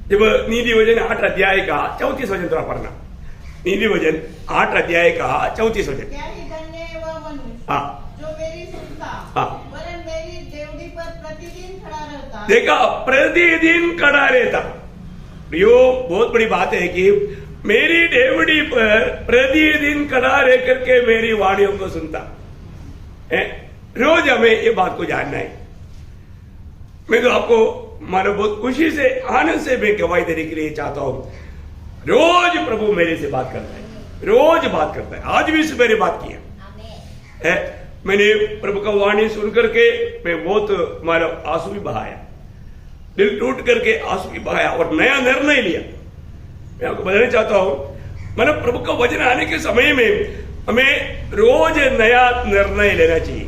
जब नीति वचन 8 अध्याय का 34 वचन थोड़ा पढ़ना। नीति वचन 8 अध्याय का 34 वचन। क्या ही धन्य है वह मनुष्य जो मेरी सुनता, वरन मेरी देवड़ी पर प्रतिदिन खड़ा रहता। देखा, प्रतिदिन खड़ा रहता। प्रियो बहुत बड़ी बात है कि मेरी देवड़ी पर प्रतिदिन खड़ा रह करके मेरी वाणियों को सुनता है। रोज हमें ये बात को जानना है। मैं तो आपको मानो बहुत खुशी से आनंद से मैं गवाही देने के लिए चाहता हूं। रोज प्रभु मेरे से बात करता है, रोज बात करता है। आज भी सुबह बात किया है। मैंने प्रभु का वाणी सुन करके मैं बहुत मानो आंसू भी बहाया, दिल टूट करके आंसू भी बहाया और नया निर्णय लिया। मैं आपको बताना चाहता हूं, मतलब प्रभु का वचन आने के समय में हमें रोज नया निर्णय लेना चाहिए।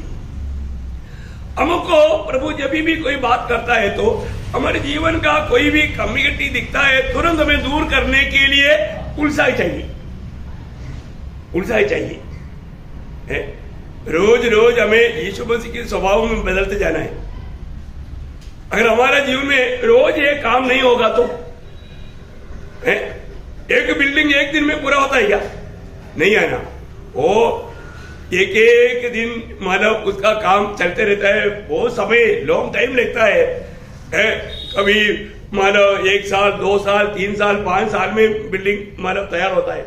हमको प्रभु जब भी कोई बात करता है तो हमारे जीवन का कोई भी कम्युनिटी दिखता है, तुरंत हमें दूर करने के लिए उल्साह चाहिए। रोज रोज हमें यीशु मसीह के स्वभाव में बदलते जाना है। अगर हमारा जीवन में रोज ये काम नहीं होगा तो एक बिल्डिंग एक दिन में पूरा होता है क्या? नहीं है ना। वो एक एक दिन मतलब उसका काम चलते रहता है, बहुत समय लॉन्ग टाइम लगता है। कभी मतलब 1 साल 2 साल 3 साल 5 साल में बिल्डिंग मतलब तैयार होता है।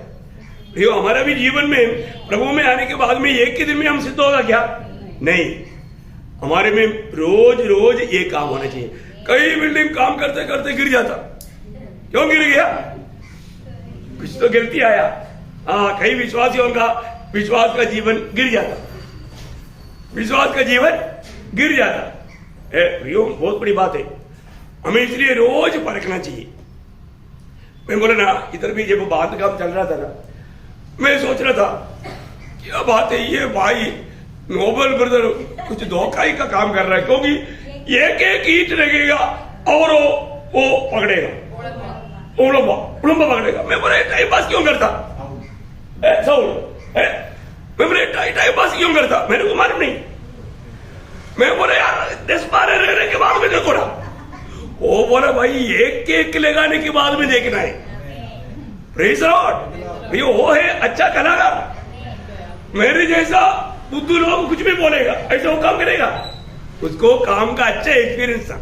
ये हमारा भी जीवन में प्रभु में आने के बाद में एक ही दिन में हम सिद्ध होगा क्या? नहीं, हमारे में रोज रोज ये काम होना चाहिए। कई बिल्डिंग काम करते करते गिर जाता, क्यों गिर गया? कुछ तो गलती आया। हाँ, कई विश्वासियों का विश्वास का जीवन गिर जाता, विश्वास का जीवन गिर जाता। बहुत बड़ी बात है, हमें इसलिए रोज परखना चाहिए। मैं बोला ना, इधर भी जब बात काम चल रहा था ना, मैं सोच रहा था क्या बात है, ये भाई नोबल ब्रदर कुछ धोखा ही का काम कर रहा है, क्योंकि एक एक ईंट लगेगा और वो पकड़ेगा, उड़म्बा पकड़ेगा। मैं बोला टाइम पास क्यों करता? मैं बोले टाइम पास क्यों करता? मेरे को मालूम नहीं। मैं बोला यार 10-12 रहने के बाद में देखो ना। वो बोला भाई एक एक लगाने के बाद में देखना है। Praise Lord. वो है अच्छा कलाकार। मेरे जैसा बुद्धू लोग कुछ भी बोलेगा, ऐसा वो काम करेगा, उसको काम का अच्छा एक्सपीरियंस था,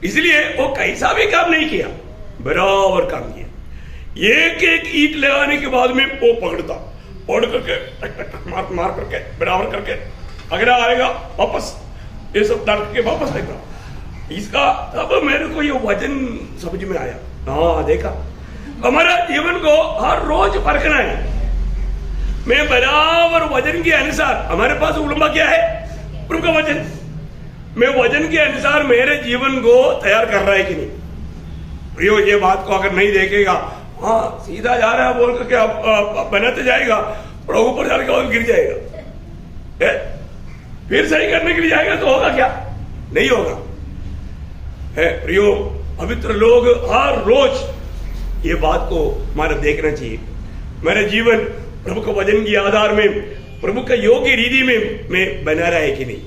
इसलिए वो कैसा भी काम नहीं किया, बराबर काम किया। एक एक ईंट लगाने के बाद में वो पकड़ता, पकड़ करके टक टक टक मार करके बराबर करके अगला आएगा वापस, ये सब डाल के वापस आएगा। इसका तब मेरे को ये वजन समझ में आया। हाँ, देखा हमारा जीवन को हर रोज परखना है। मैं बराबर वजन के अनुसार, हमारे पास उलंबा क्या है? प्रभु का वजन। मैं वजन के अनुसार मेरे जीवन को तैयार कर रहा है कि नहीं? प्रियो, ये बात को अगर नहीं देखेगा, हाँ सीधा जा रहा है बोल करके बनाते जाएगा, प्रभु पर जाएगा और गिर जाएगा, फिर सही करने के लिए जाएगा तो होगा क्या? नहीं होगा। है प्रियो, पवित्र लोग हर रोज ये बात को हमारा देखना चाहिए। मेरा जीवन प्रभु के वचन के आधार में, प्रभु का योग्य रीति में मैं बना रहा है कि नहीं?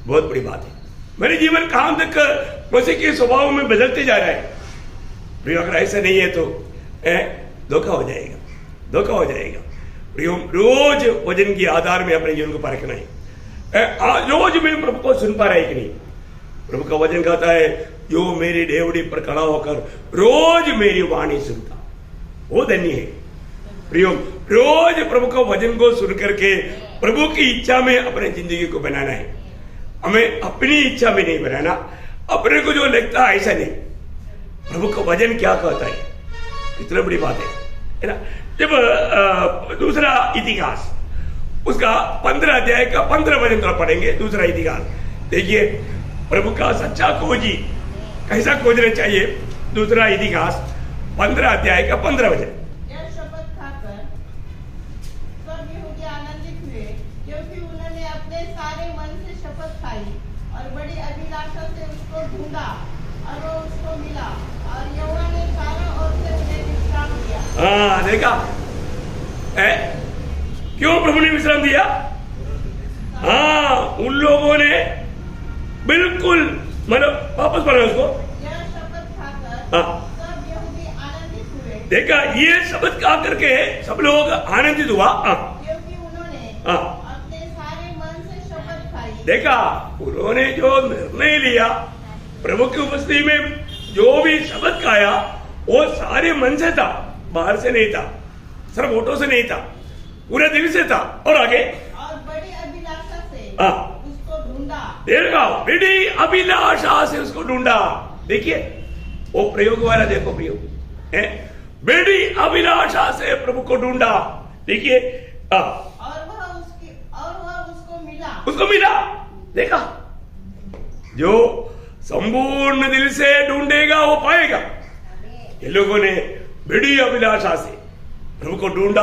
बहुत बड़ी बात है। मेरे जीवन कहां तक मसीह के स्वभाव में बदलते जा रहा है? प्रियो, अगर ऐसा नहीं है तो धोखा हो जाएगा, धोखा हो जाएगा। प्रियो, रोज वचन के आधार में अपने जीवन को परखना है। रोज मैं प्रभु को सुन पा रहा है कि नहीं? प्रभु का वचन कहता है, जो मेरी डेवड़ी पर खड़ा होकर रोज मेरी वाणी सुनता वो धन्य है। प्रियो, रोज प्रभु का वचन को सुन करके प्रभु की इच्छा में अपने जिंदगी को बनाना है। हमें अपनी इच्छा में नहीं बनाना, अपने को जो लगता है ऐसा नहीं। प्रभु का वचन क्या कहता है, इतना बड़ी बात है ना। जब दूसरा इतिहास उसका 15 अध्याय का 15 वचन थोड़ा पढ़ेंगे। दूसरा इतिहास देखिए, प्रभु का सच्चा खोजी कैसा खोजना चाहिए। दूसरा इतिहास 15 अध्याय का 15 वचन। यह शपथ खाकर सब यहूदी आनंदित हुए, क्योंकि उन्होंने अपने सारे मन से शपथ खाई और बड़ी अभिलाषा से उसको ढूंढा और वो उसको मिला, और यहोवा ने चारों ओर से उन्हें विश्राम दिया। हाँ, देखा क्यों प्रभु ने विश्राम दिया? हाँ, उन लोगों ने बिल्कुल मतलब वापस पढ़ा उसको। यह शपथ खाकर सब यहूदी आनंदित हुए। देखा, ये शपथ खा करके सब लोग आनंदित हुआ, क्योंकि उन्होंने अपने सारे मन से शपथ खाई। देखा, उन्होंने जो निर्णय लिया प्रभु की उपस्थिति में, जो भी शपथ खाया वो सारे मन से था, बाहर से नहीं था, सिर्फ होठों से नहीं था, पूरे दिल से था। और आगे, और बड़ी अभिलाषा से उसको ढूंढा। देखा, बड़ी अभिलाषा से उसको ढूंढा। देखिए वो प्रयोग वाला, देखो प्रयोग है, बड़ी अभिलाषा से प्रभु को ढूंढा। देखिए, और वह उसको मिला, उसको मिला। देखा, जो संपूर्ण दिल से ढूंढेगा वो पाएगा। ये लोगों ने बड़ी अभिलाषा से प्रभु को ढूंढा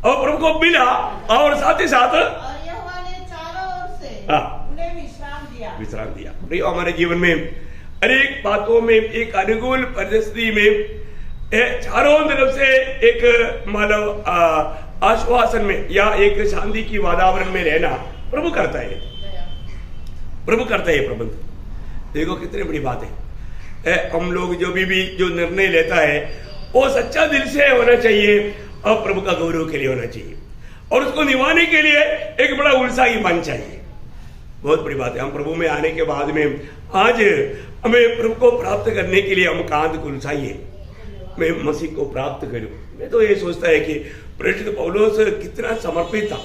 और प्रभु को मिला, और साथ ही साथ और यहोवा ने चारों ओर से उन्हें विश्राम दिया। प्रियो, हमारे जीवन में अनेक बातों में, एक अनुकूल परिस्थिति में चारों तरफ से एक मानव आश्वासन में या एक शांति की वातावरण में रहना प्रभु करता है, प्रभु करता है प्रबंध। देखो कितनी बड़ी बात हम लोग जो भी जो निर्णय लेता है वो सच्चा दिल से होना चाहिए और प्रभु का गौरव के लिए होना चाहिए, और उसको निभाने के लिए एक बड़ा उत्साही मन चाहिए। बहुत बड़ी बात है। हम प्रभु में आने के बाद में आज हमें प्रभु को प्राप्त करने के लिए हम कांध को उलझाइए, मैं मसीह को प्राप्त करूं। मैं तो ये सोचता है कि प्रेरित पौलुस कितना समर्पित था।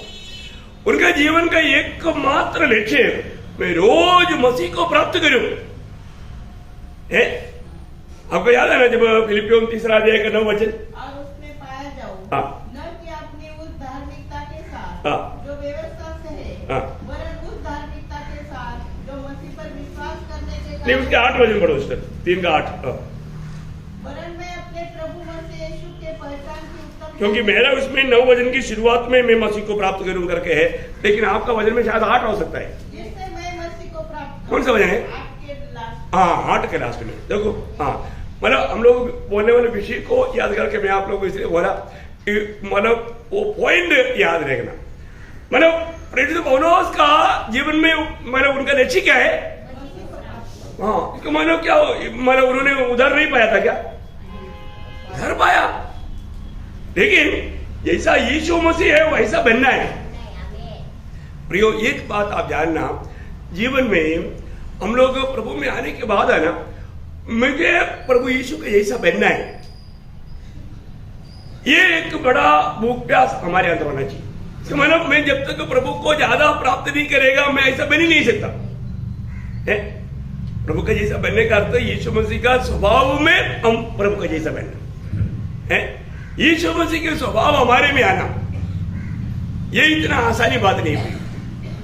उनका जीवन का एकमात्र लक्ष्य मैं रोज मसीह को प्राप्त करूं। आपको याद है ना जब फिलिपियों 3 अध्याय का 9 वचन, और उसमें पाया जाऊं न कि अपनी उस धार्मिकता के साथ जो व्यवस्था से है, वरन उस धार्मिकता के साथ जो मसीह पर विश्वास करने के नहीं, उसके 8 वचन पढ़ो, उसका 3 का 8। वरन मैं अपने प्रभु मसीह यीशु के पहचान की उत्तम, क्योंकि मेरा उसमें 9 वचन की शुरुआत में मैं मसीह को प्राप्त करूं करके है, लेकिन आपका वचन में शायद 8 हो सकता है। जिससे मैं मसीह को प्राप्त, कौन सा वचन है? आपके लास्ट, हाँ 8 के लास्ट में देखो। हाँ मतलब हम लोग बोलने वाले विषय को याद करके मैं आप लोगों को इसलिए बोला कि मतलब वो पॉइंट याद रखना। मतलब प्रेरित पौलुस का जीवन में मतलब उनका लक्ष्य क्या है? हाँ, इसका मतलब क्या, मतलब उन्होंने उधर नहीं पाया था क्या? घर पाया, लेकिन जैसा यीशु मसीह है वैसा बनना है। प्रियो एक बात आप जानना, जीवन में हम लोग प्रभु में आने के बाद है ना, मुझे प्रभु यीशु के जैसा बनना है। ये एक बड़ा भूख्यास हमारे अंदर होना चाहिए। इसका मतलब मैं जब तक प्रभु को ज्यादा प्राप्त नहीं करेगा मैं ऐसा बन ही नहीं सकता है। प्रभु का जैसा बनने का अर्थ यीशु मसीह का स्वभाव में हम प्रभु का जैसा बनना है। यीशु मसीह के स्वभाव हमारे में आना, ये इतना आसानी बात नहीं हुई,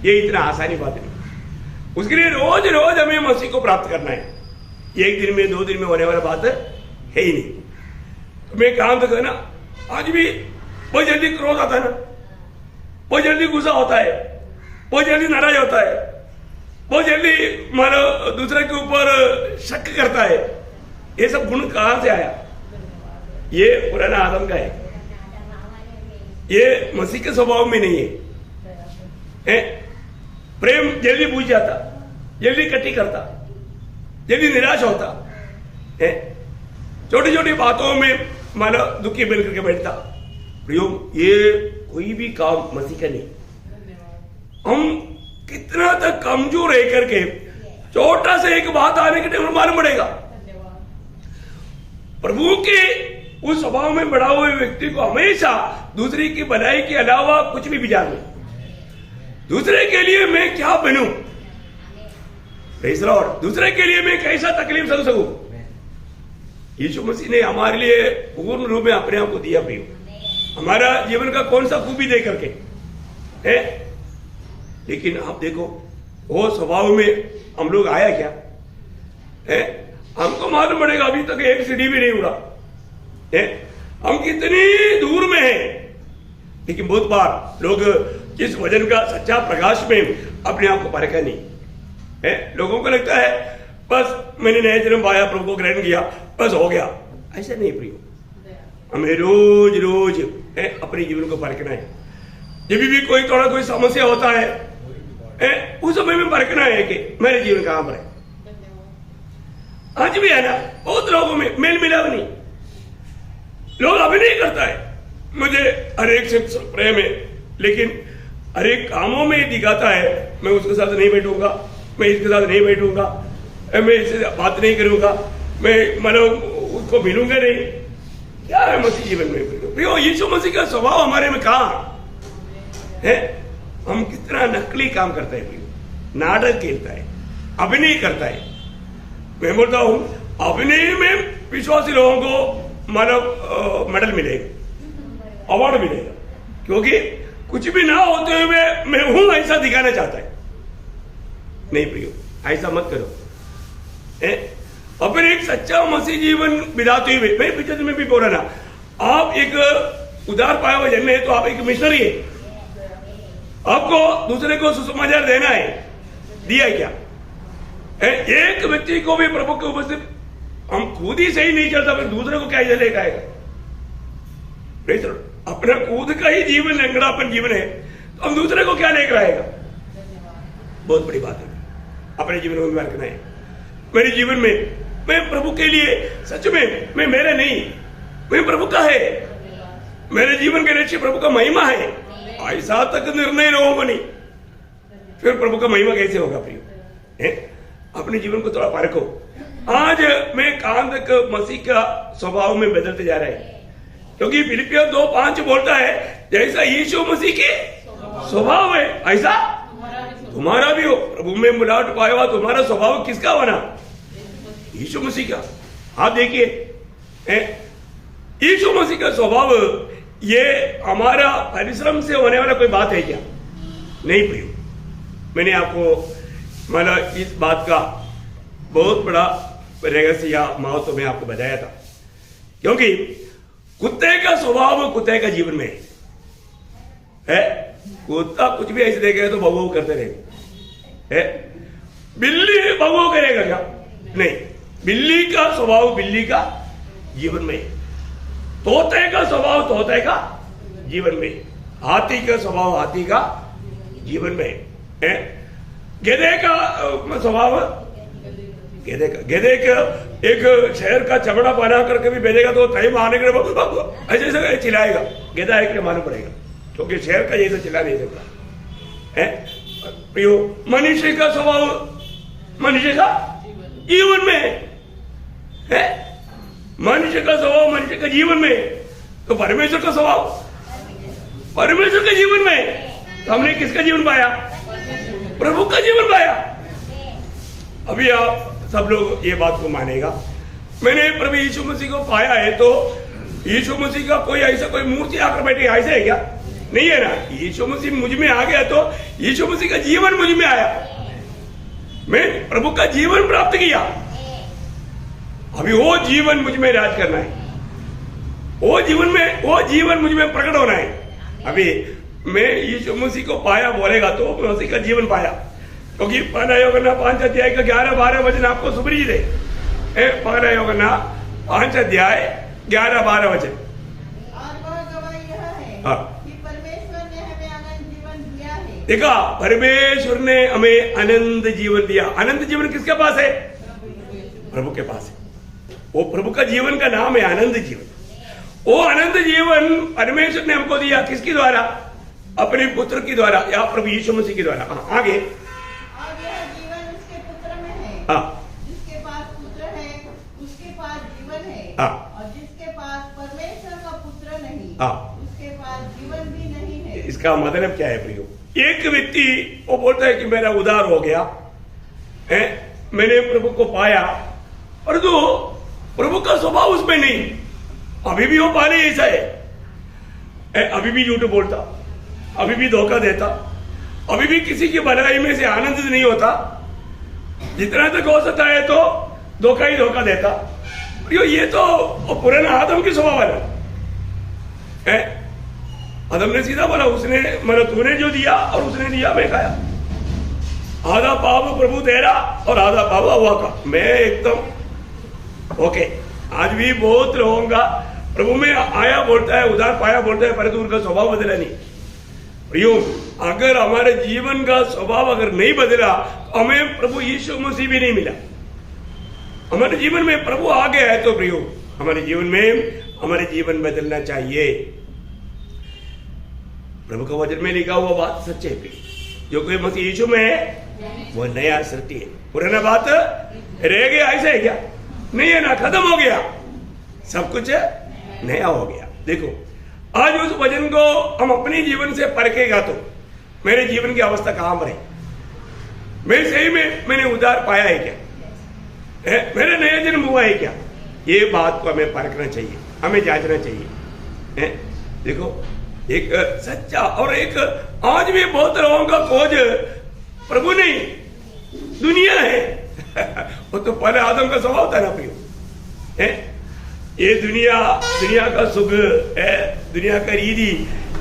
ये इतना आसानी बात नहीं। उसके लिए रोज रोज हमें मसीह को प्राप्त करना है। एक दिन में 2 दिन में होने वाला बात है ही नहीं। तो मैं काम तो करना, आज भी बहुत जल्दी क्रोध आता है ना, बहुत जल्दी गुस्सा होता है, बहुत जल्दी नाराज होता है, बहुत जल्दी मानो दूसरे के ऊपर शक करता है। ये सब गुण कहां से आया? ये पुराना आदम का है, ये मसीह के स्वभाव में नहीं है। प्रेम जल्दी बुझ जाता, जल्दी कटी करता, जल्दी निराश होता है, छोटी छोटी बातों में मानो दुखी मिल करके बैठता। प्रियो ये कोई भी काम मसीह का नहीं। हम कितना तक कमजोर रह करके छोटा सा एक बात आने के टाइम मालूम पड़ेगा। प्रभु के उस स्वभाव में बढ़ा हुए व्यक्ति को हमेशा दूसरे की भलाई के अलावा कुछ भी विचार नहीं, दूसरे के लिए मैं क्या बनूं, दूसरे के लिए मैं कैसा तकलीफ सह सकूं। यीशु मसीह ने हमारे लिए पूर्ण रूप में अपने आप को दिया। प्रियो हमारा जीवन का कौन सा खूबी दे करके है, लेकिन आप देखो वो स्वभाव में हम लोग आया क्या है? हमको मालूम पड़ेगा अभी तक एक सीढ़ी भी नहीं उड़ा है, हम कितनी दूर में हैं। लेकिन बहुत बार लोग इस वजन का सच्चा प्रकाश में अपने आप को परखा नहीं है। लोगों को लगता है बस मैंने नया जन्म पाया, प्रभु को ग्रहण किया, बस हो गया। ऐसा नहीं प्रियो, हमें रोज रोज अपने जीवन को परखना है। जब भी कोई समस्या होता है उस समय में परखना है कि मेरे जीवन कहां पर है। आज भी है ना बहुत लोगों में मेल मिलाप नहीं, लोग अभिनय करता है मुझे हर एक से प्रेम है, लेकिन हर एक कामों में दिखाता है मैं उसके साथ नहीं बैठूंगा, मैं इसके साथ नहीं बैठूंगा, मैं इससे बात नहीं करूंगा, मैं मतलब उसको मिलूंगा नहीं। क्या है मसीह जीवन में? यीशु मसीह का स्वभाव हमारे में कहां है? हम कितना नकली काम करते हैं, नाटक खेलता है, अभिनय करता है। मैं बोलता हूं अभिनय में विश्वासी लोगों को मानव मेडल मिलेगा, अवार्ड मिलेगा, क्योंकि कुछ भी ना होते हुए मैं हूं ऐसा दिखाना चाहता है। नहीं प्रियो ऐसा मत करो। अपने एक सच्चा मसीह जीवन बिताते हुए, मैं पिछले में भी बोला ना, आप एक उदार पाया हुआ जन्म है तो आप एक मिशनरी है, आपको दूसरे को सुसमाचार देना है। दिया क्या? एक व्यक्ति को भी प्रभु के उपस्थित हम खुद ही सही नहीं चलता, फिर दूसरे को क्या लेकर आएगा? अपना खुद का ही जीवन लंगड़ापन जीवन है तो हम दूसरे को क्या लेकर आएगा? बहुत बड़ी बात है। अपने जीवन में रखना है। मेरे जीवन में मैं प्रभु के लिए सच में मैं मेरे नहीं, मैं प्रभु का है, मेरे जीवन के लक्ष्य प्रभु का महिमा है, ऐसा तक निर्णय लोगों को नहीं, फिर प्रभु का महिमा कैसे होगा प्रियो? अपने जीवन को थोड़ा परखो। आज मैं कांदक मसीह का स्वभाव में बदलते जा रहे हैं, क्योंकि फिलिपियों 2:5 बोलता है जैसा यीशु मसीह के स्वभाव है ऐसा तुम्हारा भी हो। प्रभु में मिलावट पाया हुआ तुम्हारा स्वभाव किसका बना? यीशु मसीह का। आप देखिए यीशु मसीह का स्वभाव, ये हमारा परिश्रम से होने वाला कोई बात है क्या? नहीं प्रियो, मैंने आपको मतलब इस बात का बहुत बड़ा रहस्य या महत्व में आपको बताया था, क्योंकि कुत्ते का स्वभाव कुत्ते का जीवन में है। कुत्ता कुछ भी ऐसे देखेगा तो भौ करते रहेगा। बिल्ली भौ करेगा क्या? नहीं, बिल्ली का स्वभाव बिल्ली का जीवन में, तोते का स्वभाव तोते का जीवन में, हाथी का स्वभाव हाथी का जीवन में, गधे का स्वभाव गधे का एक शहर का चमड़ा बना करके भी भेजेगा तो तय मारने के लिए ऐसे चिल्लाएगा, गधा एक मालूम पड़ेगा, क्योंकि शहर का जैसा चिल्ला नहीं सकता है। प्रियो, मनुष्य का स्वभाव मनुष्य का जीवन में है, मनुष्य का स्वभाव मनुष्य का जीवन में, तो परमेश्वर का स्वभाव परमेश्वर के जीवन में, तो हमने किसका जीवन पाया? प्रभु का जीवन पाया। अभी आप सब लोग ये बात को मानेगा, मैंने प्रभु यीशु मसीह को पाया है, तो यीशु मसीह का कोई ऐसा कोई मूर्ति आकर बैठे ऐसे है क्या? नहीं है ना। यीशु मसीह मुझ में आ गया तो यीशु मसीह का जीवन मुझ में आया, मैं प्रभु का जीवन प्राप्त किया। अभी वो जीवन मुझ में राज करना है, वो जीवन मुझ में प्रकट होना है। अभी मैं यीशु मसीह को पाया बोलेगा तो मसीह का जीवन पाया, क्योंकि पहला यूहन्ना 5 अध्याय का 11-12 वचन आपको सुपरिचित है। पहला यूहन्ना 5 अध्याय 11-12 वचन। और वह गवाही यह है कि परमेश्वर ने हमें अनंत जीवन दिया है। देखा, परमेश्वर ने हमें अनंत जीवन दिया। अनंत जीवन किसके पास है? प्रभु के पास है। वो प्रभु का जीवन का नाम है अनंत जीवन। वो अनंत जीवन परमेश्वर ने हमको दिया, किसके द्वारा? अपने पुत्र के द्वारा या प्रभु यीशु मसीह के द्वारा। आगे, और यह जीवन उसके पुत्र में है। जिसके पास पुत्र है उसके पास जीवन है, और जिसके पास परमेश्वर का पुत्र नहीं उसके पास जीवन भी नहीं है। इसका मतलब क्या है प्रियो? एक व्यक्ति वो बोलता है कि मेरा उद्धार हो गया है, मैंने प्रभु को पाया, और तो प्रभु का स्वभाव उसमें नहीं, अभी भी वो पहले ऐसा है, अभी भी झूठ बोलता, अभी भी धोखा देता, अभी भी किसी की भलाई में से आनंदित नहीं होता, जितना तक हो सकता है तो धोखा ही धोखा देता। ये तो पुराना आदम की स्वभाव है। आदम ने सीधा बोला, उसने मतलब तूने जो दिया और उसने दिया मैं खाया। आधा पाप प्रभु तेरा और आधा पाप हवा का। मैं एकदम ओके। आज भी बहुत लोगों का प्रभु में आया बोलता है, उधार पाया बोलता है, परंतु उनका स्वभाव बदला नहीं। प्रियो, अगर हमारे जीवन का स्वभाव अगर नहीं बदला तो हमें प्रभु यीशु मसीह भी नहीं मिला। हमारे जीवन में प्रभु आ गया है तो प्रियो, हमारे जीवन बदलना चाहिए। प्रभु का वचन में लिखा हुआ बात सच्चे है, जो कोई मसीह यीशु में है वो नया सृष्टि है। पुराना बात रह गया, ऐसा है क्या? नहीं है ना, खत्म हो गया, सब कुछ नया हो गया। देखो, आज उस वचन को हम अपने जीवन से परखेगा तो मेरे जीवन की अवस्था कहां पर है? मैं सही में मैंने उद्धार पाया है क्या? मेरा नया जन्म हुआ है क्या? ये बात को हमें परखना चाहिए, हमें जांचना चाहिए। देखो, एक सच्चा और एक आज भी बहुत लोगों का खोज प्रभु नहीं दुनिया है। वो तो पहले आदम का स्वभाव था ना प्रियो। ये दुनिया का सुख है, दुनिया का रीति,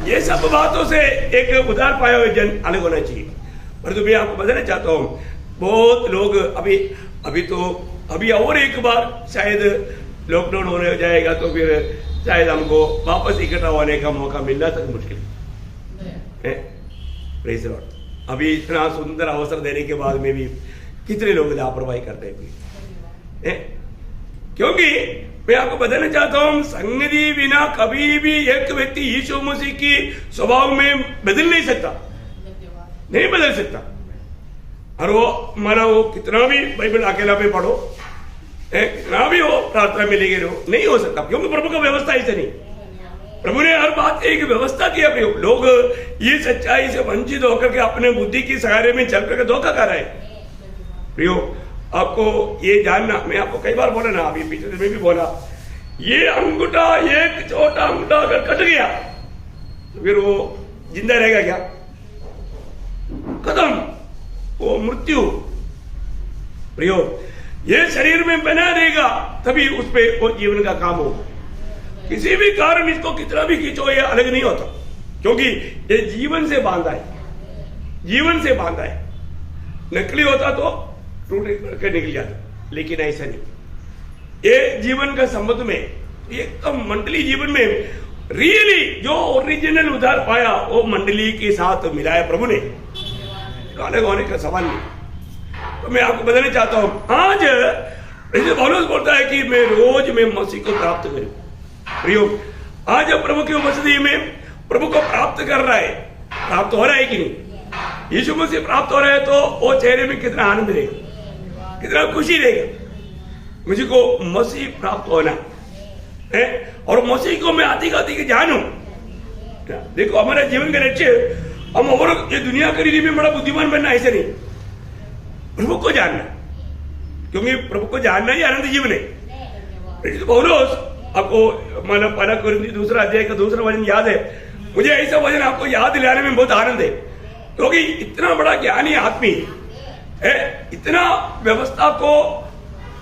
ये सब बातों से एक उधार पाया हुआ जन अलग होना चाहिए। पर तो मैं आपको बताना चाहता हूँ, बहुत लोग अभी और एक बार शायद लॉकडाउन होने जाएगा तो फिर शायद हमको वापस इकट्ठा होने का मौका मिलना तक मुश्किल है। Praise Lord. अभी इतना सुंदर अवसर देने के बाद में भी कितने लोग लापरवाही करते हैं। क्योंकि मैं आपको बताना चाहता हूं, संगति बिना कभी भी एक व्यक्ति यीशु मसीह की स्वभाव में बदल नहीं सकता, नहीं बदल सकता। और वो माना वो कितना भी बाइबल अकेला पे पढ़ो, कितना भी हो प्रार्थना में लेके रहो, नहीं हो सकता, क्योंकि प्रभु का व्यवस्था ऐसे नहीं। प्रभु ने हर बात एक व्यवस्था किया। लोग ये सच्चाई से वंचित होकर के अपने बुद्धि की सहारे में चल करके धोखा कर रहे हैं। प्रियो, आपको ये जानना, मैं आपको कई बार बोला ना, अभी पीछे में भी बोला, ये अंगूठा, एक छोटा अंगूठा अगर कट गया तो फिर वो जिंदा रहेगा क्या? खत्म, वो मृत्यु। प्रियो, ये शरीर में बना रहेगा तभी उस पे वो जीवन का काम होगा। किसी भी कारण इसको कितना भी खींचो ये अलग नहीं होता, क्योंकि ये जीवन से बांधा है, जीवन से बांधा है। नकली होता तो टूट करके निकल जाता, लेकिन ऐसा नहीं। ये जीवन का संबंध में एकदम मंडली जीवन में रियली जो ओरिजिनल उधार पाया वो मंडली के साथ मिलाया प्रभु ने, अलग होने का सवाल नहीं। तो मैं आपको बताना चाहता हूं, आज पौलुस बोलता है कि मैं रोज में मसीह को प्राप्त करूं। प्रियो, आज प्रभु की उपस्थिति में प्रभु को प्राप्त कर रहा है, प्राप्त हो रहा है कि नहीं? यीशु मसीह प्राप्त हो रहा है तो वो चेहरे में कितना आनंद रहेगा, कितना खुशी रहेगा। मुझे को मसीह प्राप्त होना है और मसीह को मैं आती आती जानू। देखो, हमारा जीवन का लक्ष्य हम और ये दुनिया के लिए में बड़ा बुद्धिमान बनना ऐसे नहीं, प्रभु को जानना, क्योंकि प्रभु को जानना ही आनंद जीवन है। पौलुस आपको मतलब 1 कोरिन्थी 2 अध्याय का 2 वचन याद है। मुझे ऐसा वचन आपको याद दिलाने में बहुत आनंद है, क्योंकि इतना बड़ा ज्ञानी आदमी है, इतना व्यवस्था को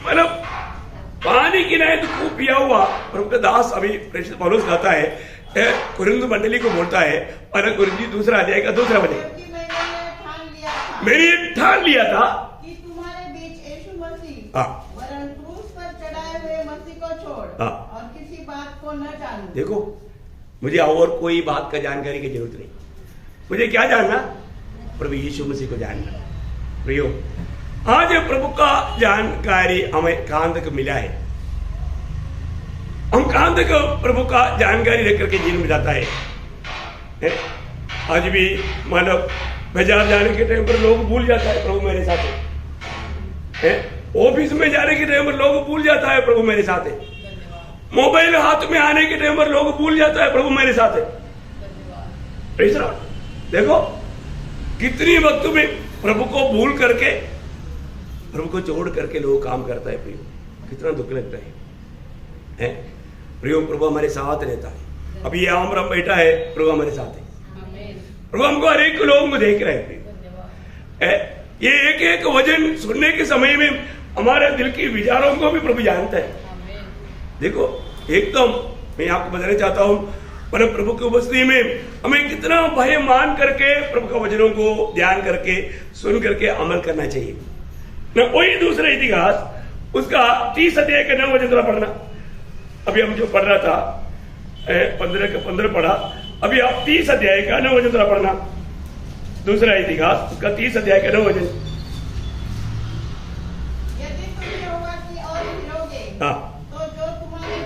मतलब पानी की नहीं तो खूब पिया हुआ प्रभु का दास अभी प्रेषित पौलुस कहता है, कुरिन्थ मंडली को बोलता है 1 कोरिन्थी 2 अध्याय का 2 वचन, मैंने ये ठान लिया था कि तुम्हारे बीच यीशु मसीह वरन क्रूस पर चढ़ाए हुए मसीह को छोड़ और किसी बात को न जानूं। देखो, मुझे और कोई बात का जानकारी की जरूरत नहीं। मुझे क्या जानना? प्रभु यीशु मसीह को जानना। प्रियो, आज प्रभु का जानकारी हमें कहां तक मिला है? हम कहां तक प्रभु का जानकारी लेकर के जीवन में जाता है? आज भी मानव बाजार जाने के टाइम पर लोग भूल जाता है प्रभु मेरे साथ है, ऑफिस में जाने के टाइम पर लोग भूल जाता है प्रभु मेरे साथ है, मोबाइल हाथ में आने के टाइम पर लोग भूल जाता है प्रभु मेरे साथ है। देखो कितनी वक्त में प्रभु को भूल करके, प्रभु को छोड़ करके लोग काम करता है। प्रियो, कितना दुख लगता है? प्रियो, प्रभु हमारे साथ रहता है। अभी ये आमराम बैठा है, प्रभु हमारे साथ है। प्रभु हमको हर एक लोगों को देख रहे हैं। ये एक एक वचन सुनने के समय में हमारे दिल के विचारों को भी प्रभु जानता है। देखो, एकदम मैं आपको बताना चाहता हूं, पर प्रभु की उपस्थिति में हमें कितना भय मान करके प्रभु के वचनों को ध्यान करके सुन करके अमल करना चाहिए। न कोई दूसरा इतिहास उसका 30 अध्याय का 9 वचन जरा पढ़ना। अभी हम जो पढ़ रहा था 15 का 15 पढ़ा, अभी आप 30 अध्याय का 9 वचन जरा पढ़ना। दूसरा इतिहास उसका 30 अध्याय का 9 वचन। यदि तुम यहोवा की ओर फिरोगे तो जो तुम्हारे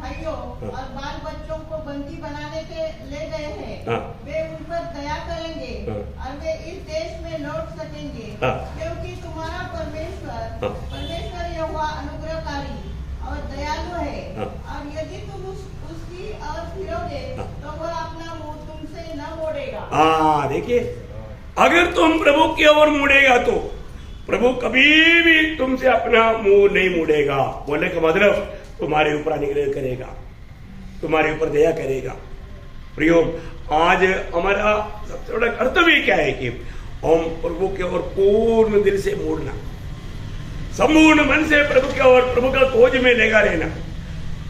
भाइयों और बाल बच्चों को बंदी बनाने के ले गए हैं वे उन पर दया करेंगे और वे इस देश में लौट सकेंगे, क्योंकि तुम्हारा परमेश्वर यहोवा अनुग्रहकारी और दयालु है। और यदि तुम उसकी ओर फिरोगे तो वह अपना मुंह तुमसे न मोड़ेगा। देखिए, अगर तुम प्रभु की ओर मुड़ेगा तो प्रभु कभी भी तुमसे अपना मुंह नहीं मुड़ेगा। बोलने का मतलब तुम्हारे ऊपर अनुग्रह करेगा, तुम्हारे ऊपर दया करेगा। प्रियो, आज हमारा सबसे बड़ा कर्तव्य क्या है कि हम प्रभु की ओर पूर्ण दिल से मुड़ना, संपूर्ण मन से प्रभु की ओर, प्रभु का खोज में लेगा रहना।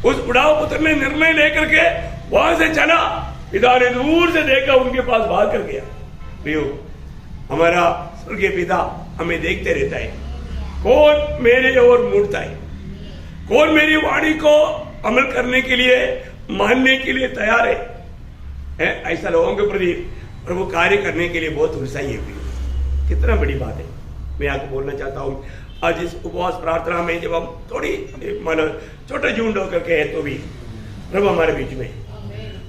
उस बुढ़ाऊ पुत्र ने निर्णय लेकर के वहां से चला, पिता ने दूर से देखा, उनके पास भाग कर गया। प्रियो, हमारा स्वर्गीय पिता हमें देखते रहता है, कौन मेरे ओर मुड़ता है, कौन मेरी वाणी को अमल करने के लिए, मानने के लिए तैयार है। ऐसा लोगों के प्रति प्रभु कार्य करने के लिए बहुत उत्साही है। कितना बड़ी बात है। मैं आपको बोलना चाहता हूं, आज इस उपवास प्रार्थना में जब हम थोड़ी मानो छोटे झुंड होकर के है तो भी प्रभु हमारे बीच में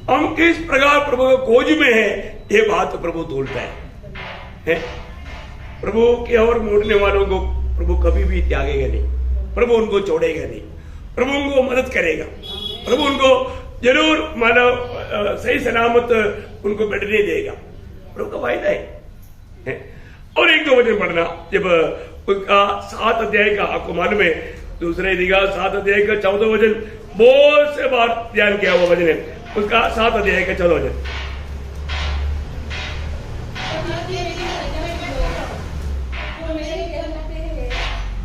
हम किस प्रकार प्रभु के खोज में है, ये बात प्रभु तोलता है? प्रभु की ओर मुड़ने वालों को प्रभु कभी भी त्यागेगा नहीं, प्रभु उनको छोड़ेगा नहीं, प्रभु उनको मदद करेगा, प्रभु उनको जरूर मानो सही सलामत उनको बैठने देगा, प्रभु का वायदा है। और एक दो वचन पढ़ना, जब उसका 7 अध्याय का आपको मालूम है, दूसरे दिगा 7 अध्याय का 14 वचन बहुत से बार ध्यान किया हुआ वचन है, उसका 7 अध्याय का 14 वचन।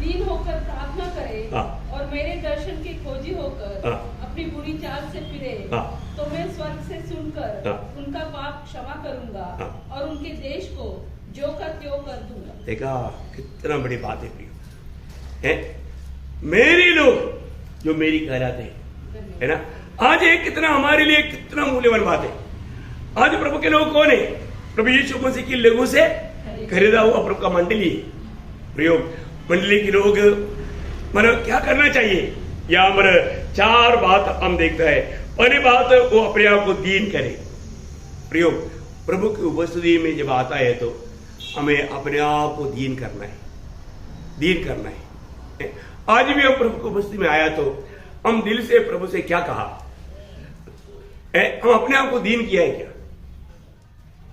दीन होकर प्रार्थना करे हाँ। और मेरे दर्शन के खोजी होकर हाँ। अपनी बुरी चाल से फिरे, हाँ। तो मैं स्वर्ग से सुनकर हाँ। उनका पाप क्षमा करूंगा हाँ। और उनके देश को जो का त्यों कर दूंगा। देखा कितना बड़ी बात है प्रियो, है मेरे लोग जो मेरी कहलाते हैं, है ना। आज ये कितना हमारे लिए कितना मूल्यवान बात है। आज प्रभु के लोग कौन है? प्रभु यीशु मसीह की लहू से खरीदा हुआ प्रभु का मंडली। प्रियो मंडली के लोग मतलब क्या करना चाहिए? यहाँ पर 4 बात हम देखते हैं। पहली बात, वो अपने आप को दीन करे। प्रियो प्रभु की उपस्थिति में जब आता है तो हमें अपने आप को दीन करना है, दीन करना है। आज भी हम प्रभु की उपस्थिति में आया तो हम दिल से प्रभु से क्या कहा? हम अपने आप को दीन किया है क्या?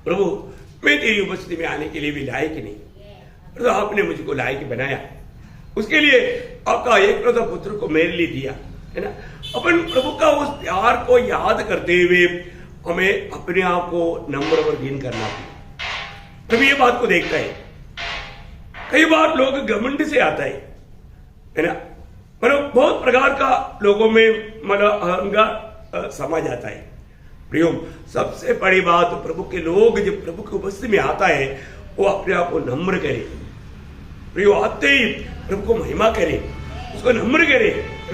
प्रभु मैं तेरी उपस्थिति में आने के लिए भी लायक नहीं, तो आपने मुझको लायक बनाया, उसके लिए आपका एकलौता पुत्र को मेरे लिए दिया, है ना। अपन प्रभु का उस प्यार को याद करते हुए हमें अपने आप को नम्र और दीन करना चाहिए। प्रभु ये बात को देखता है। कई बार लोग घमंड से आता है ना, मतलब बहुत प्रकार का लोगों में मतलब अहंकार समा जाता है। प्रियो सबसे बड़ी बात, प्रभु के लोग जब प्रभु की उपस्थिति में आता है वो अपने आप को नम्र करे। प्रियो आते ही प्रभु को महिमा करे, उसको नम्र करे।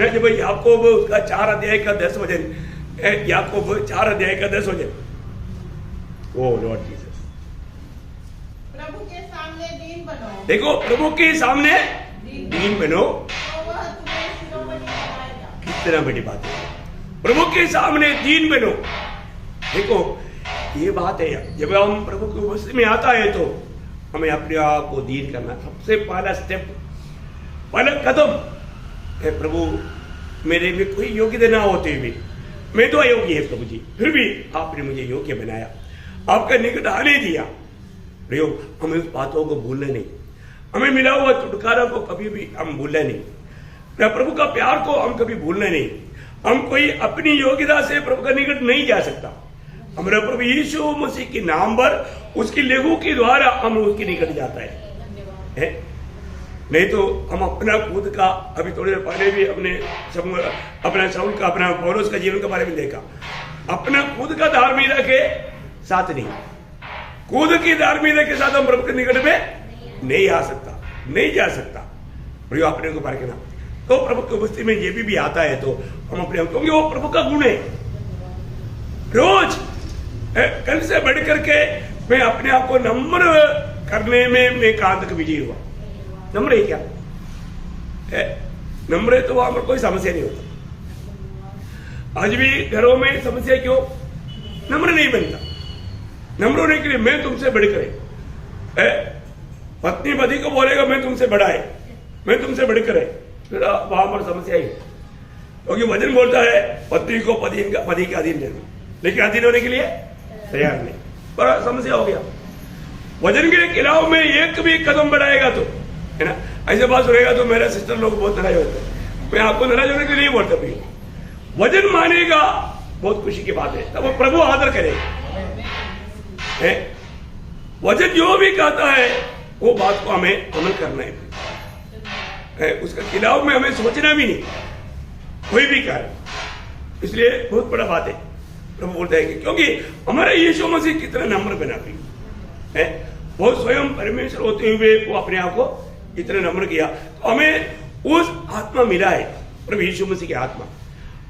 जब याकूब उसका 4 अध्याय का 10 वचन, याकूब 4 अध्याय का 10 वचन, ओ लॉर्ड जीसस, प्रभु के सामने दीन बनो। देखो प्रभु के सामने दीन बनो, तो वह तुम्हें शिरोमणि बनाएगा। कितना बड़ी बात है। प्रभु के सामने दीन बनो। देखो ये बात है, जब हम प्रभु की उपस्थिति में आता है तो हमें अपने आप को दीन करना। सबसे पहला स्टेप, पहला कदम है, प्रभु मेरे में कोई योग्यता ना होते हुए, मैं तो अयोग्य है प्रभु जी, फिर भी आपने मुझे योग्य बनाया, आपका निकट आने दिया। प्रयोग हमें उस बातों को भूलना नहीं, हमें मिला हुआ छुटकारा को कभी भी हम भूलना नहीं, प्रभु का प्यार को हम कभी भूलना नहीं। हम कोई अपनी योग्यता से प्रभु का निकट नहीं जा सकता। हमारे प्रभु यीशु मसीह के नाम पर, उसकी लहू के द्वारा हम उसके निकट जाता है। नहीं तो हम अपना खुद का, अभी थोड़ी देर पहले भी अपना शाऊल का, अपना पौलुस का जीवन के बारे में देखा, अपना खुद का धार्मिकता के साथ नहीं, खुद की धार्मिकता के साथ हम प्रभु के निकट में नहीं आ सकता, नहीं जा सकता। प्रभु अपने को परखना, तो प्रभु की उपस्थिति में ये भी आता है तो हम अपने, क्योंकि वो प्रभु का गुण है। रोज कल से बढ़ करके मैं अपने आप को नम्र करने में मैं कहां तक विजयी हुआ। नम्र है क्या? नम्र है तो वहां पर कोई समस्या नहीं होता। आज भी घरों में समस्या क्यों? नम्र नहीं बनता। नम्र होने के लिए मैं तुमसे बढ़कर है, पत्नी पति को बोलेगा मैं तुमसे बड़ा है, मैं तुमसे बढ़कर है, फिर वहां पर समस्या ही, क्योंकि वचन बोलता है पत्नी को पति के अधीन रहना, लेकिन अधीन होने के लिए तैयार नहीं, बड़ा समस्या हो गया। वचन के खिलाफ में एक भी कदम बढ़ाएगा तो, है ना, ऐसे बात सुनेगा तो मेरे सिस्टर लोग बहुत नाराज होते हैं। मैं आपको नाराज होने के लिए नहीं बोलता, भी वचन मानेगा बहुत खुशी की बात है, तब प्रभु आदर करेगा। वचन जो भी कहता है वो बात को हमें अमल करना है, उसका खिलाफ में हमें सोचना भी नहीं कोई भी कार्य। इसलिए बहुत बड़ा बात है, प्रभु बोलता है कि क्योंकि हमारा यीशु मसीह कितना नम्र बना है, वो स्वयं परमेश्वर होते हुए वो अपने आप को इतना नम्र किया, तो हमें उस आत्मा मिला है, प्रभु यीशु मसीह की आत्मा,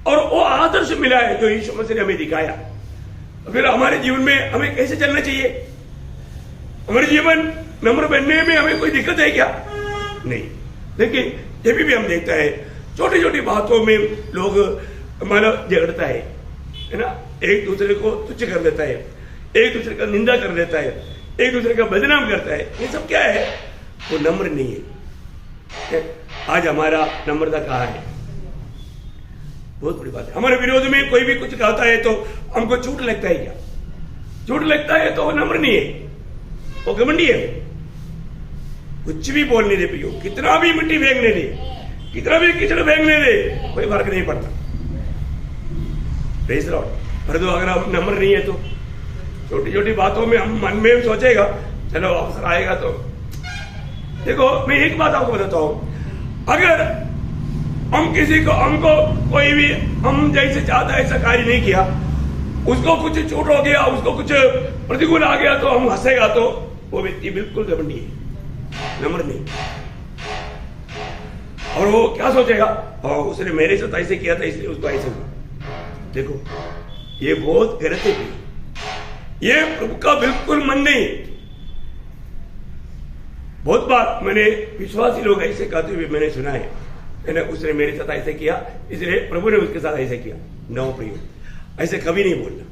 और वो आदर्श मिला है जो यीशु मसीह ने हमें दिखाया। फिर हमारे जीवन में हमें कैसे चलना चाहिए? हमारे जीवन नम्र बनने में हमें कोई दिक्कत है क्या? नहीं, लेकिन ये भी हम देखता है छोटी छोटी बातों में लोग मतलब झगड़ता है ना, एक दूसरे को तुच्छ कर देता है, एक दूसरे का निंदा कर देता है, एक दूसरे का बदनाम करता है। ये सब क्या है? वो नम्र नहीं है। आज हमारा नम्रता कहाँ है? बहुत बड़ी बात है। हमारे विरोध में कोई भी कुछ कहता है तो हमको झूठ लगता है। क्या झूठ लगता है? तो वो नम्र नहीं है, वो घमंडी है। कुछ भी बोलने दे प्रियो, कितना भी मिट्टी फेंकने दे, कितना भी कीचड़ फेंकने दे, कोई फर्क नहीं पड़ता। Praise the Lord. पर तो अगर हम नम्र नहीं है तो छोटी छोटी बातों में हम मन में सोचेगा चलो अवसर आएगा तो। देखो मैं एक बात आपको बताता हूं, अगर हम किसी को हमको कोई भी हम जैसे चाहता है ऐसा कार्य नहीं किया, उसको कुछ चोट हो गया, उसको कुछ प्रतिकूल आ गया तो हम हंसेगा तो वो व्यक्ति बिल्कुल घमंडी है, नम्र नहीं। और वो क्या सोचेगा, उसने मेरे साथ ऐसे किया था इसलिए उसको ऐसे हुआ। देखो ये बहुत गलत है, ये प्रभु का बिल्कुल मन नहीं। बहुत बार मैंने विश्वासी लोग ऐसे कहते हुए मैंने सुना है, उसने मेरे साथ ऐसे किया इसलिए प्रभु ने उसके साथ ऐसे किया। नो प्रियो, ऐसे कभी नहीं बोलना,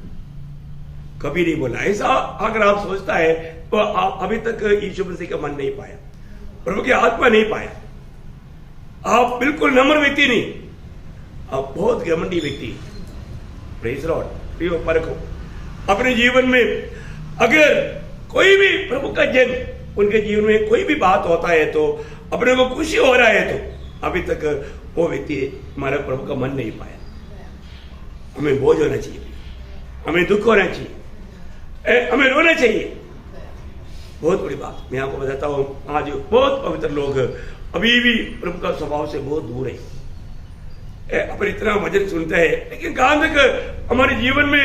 कभी नहीं बोलना। ऐसा अगर आप सोचता है तो आप अभी तक यीशु मसीह का मन नहीं पाया, प्रभु की आत्मा नहीं पाया। आप बिल्कुल नम्र व्यक्ति नहीं, आप बहुत घमंडी व्यक्ति। Praise the Lord. प्रियो परखो अपने जीवन में, अगर कोई भी प्रभु का जन उनके जीवन में कोई भी बात होता है तो अपने को खुशी हो रहा है तो अभी तक वो व्यक्ति हमारा प्रभु का मन नहीं पाया। हमें बोझ होना चाहिए, हमें दुख होना चाहिए, हमें रोना चाहिए। बहुत बड़ी बात मैं आपको बताता हूं, आज बहुत पवित्र लोग अभी भी प्रभु का स्वभाव से बहुत दूर है। अपन इतना वचन सुनते हैं लेकिन कहां तक हमारे जीवन में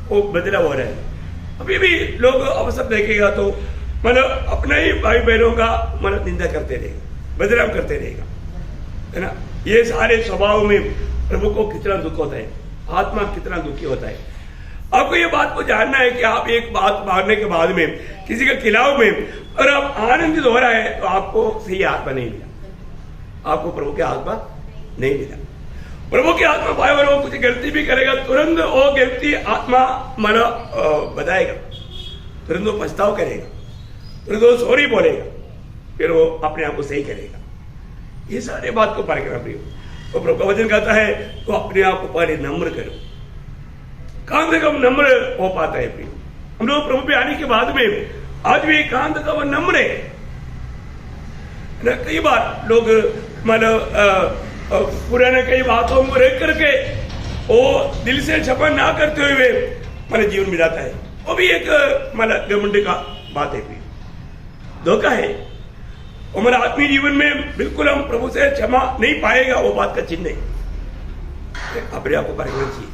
वो बदलाव हो रहा है। अभी भी लोग अवसर देखेगा तो मतलब अपने ही भाई बहनों का मतलब निंदा करते रहेगा, बदनाम करते रहेगा, है ना। ये सारे स्वभाव में प्रभु को कितना दुख होता है, आत्मा कितना दुखी होता है। आपको ये बात को जानना है कि आप एक बात मारने के बाद में किसी के खिलाफ में अगर आप आनंदित हो रहा है तो आपको सही आत्मा नहीं मिला, आपको प्रभु की आत्मा नहीं मिला। प्रभु की आत्मा पाए और वो कुछ गलती भी करेगा तुरंत वो गलती आत्मा मन बताएगा, तुरंत वो पछताव करेगा, तुरंत वो सॉरी बोलेगा, फिर वो अपने आप को सही करेगा। ये सारे बात को पार करना प्रियो। तो प्रभु का वचन कहता है तो अपने आप को पहले नम्र करो। कहां तक हम नम्र हो पाता है प्रियो? हम लोग प्रभु पे आने के बाद में आज भी कहां तक हम नम्र है ना। कई बार लोग मतलब पुराने कई बातों को रख करके वो दिल से क्षमा ना करते हुए मतलब जीवन में जाता है, वो भी एक मतलब घमंड का बात है, धोखा है। हमारे आत्मीय जीवन में बिल्कुल हम प्रभु से क्षमा नहीं पाएगा, वो बात का चिन्ह है। अपने आप को परखना चाहिए।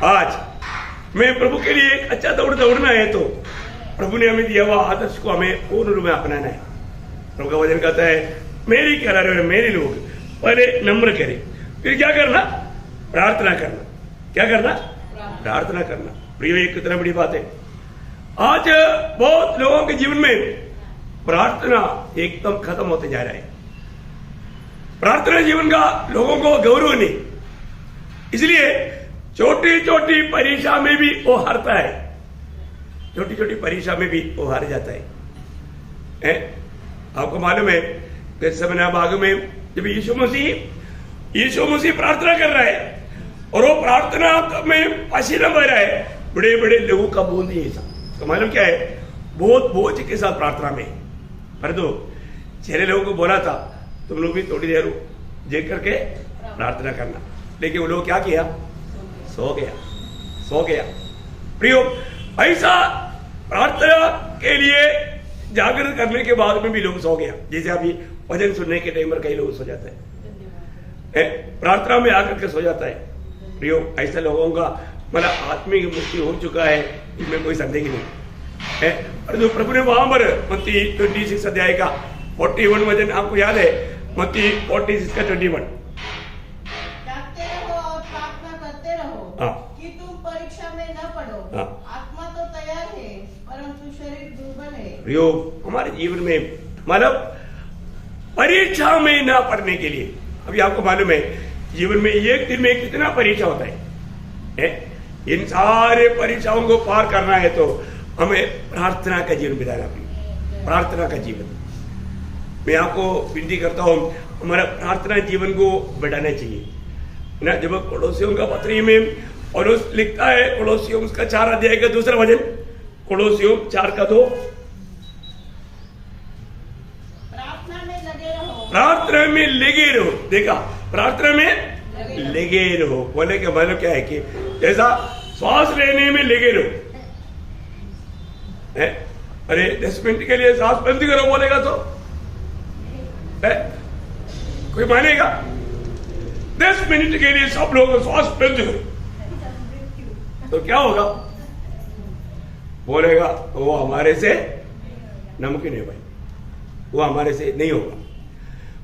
आज मैं प्रभु के लिए एक अच्छा दौड़ना है तो प्रभु ने हमें दिया हुआ आदर्श को हमें पूर्ण रूप में अपनाना है। प्रभु का वचन कहता है मेरी कह रहे मेरे लोग पहले नम्र करें, फिर क्या करना? प्रार्थना करना। क्या करना? प्रार्थना करना। प्रियो ये कितना बड़ी बात है। आज बहुत लोगों के जीवन में प्रार्थना एकदम खत्म होते जा रहा है। प्रार्थना जीवन का लोगों को गौरव नहीं, इसलिए छोटी छोटी परीक्षा में भी वो हारता है, छोटी छोटी परीक्षा में भी वो हार जाता है। आपको मालूम है गethसेमनी बाग में जब यीशु मसीह प्रार्थना कर रहा है और वो प्रार्थना में पसीना बह रहा है, बड़े बड़े लोगों का बूंद ही ऐसा, तो मालूम क्या है, बहुत बोझ के साथ प्रार्थना में। पर तो चेहरे लोगों को बोला था तुम लोग भी थोड़ी देर देख करके प्रार्थना करना, लेकिन वो लोग क्या किया? सो गया। प्रियो ऐसा प्रार्थना के लिए जागृत करने के बाद में भी लोग सो गया। जैसे अभी भजन सुनने के टाइम पर कई लोग सो जाते हैं, प्रार्थना में आकर के सो जाता है। प्रियो ऐसे लोगों का मतलब आत्मिक मृत्यु हो चुका है, इसमें कोई संदेह नहीं है। और जो प्रभु ने वहां पर मत्ती 26 अध्याय का 41 वचन आपको याद है, मत्ती 46 का 21, जागते रहो और प्रार्थना करते रहो कि तुम परीक्षा में न पड़ो। आत्मा तो तैयार है परंतु शरीर दुर्बल है। प्रियो हमारे जीवन में मतलब परीक्षा में ना पढ़ने के लिए। अभी आपको मालूम है जीवन में एक दिन में कितना परीक्षा होता है? इन सारे परीक्षाओं को पार करना है तो हमें प्रार्थना का जीवन बिताना पड़ेगा। प्रार्थना का जीवन, मैं आपको विनती करता हूँ हमारा प्रार्थना जीवन को बढ़ाना चाहिए ना। जब कोलोसियों का पत्री में पौलुस लिखता है, कोलोसियों का 4 अध्याय का 2 वचन, कोलोसियों 4 का 2, प्रार्थना में लगे रहो। प्रार्थना में लगे रहो। देखा, प्रार्थना में लगे रहो बोले के मतलब क्या है कि जैसा श्वास लेने में लगे रहो। अरे 10 मिनट के लिए सांस बंद करो बोलेगा तो कोई मानेगा? 10 मिनट के लिए सब लोग श्वास बंद करो तो क्या होगा? बोलेगा वो हमारे से नामुमकिन है भाई, वो हमारे से नहीं होगा।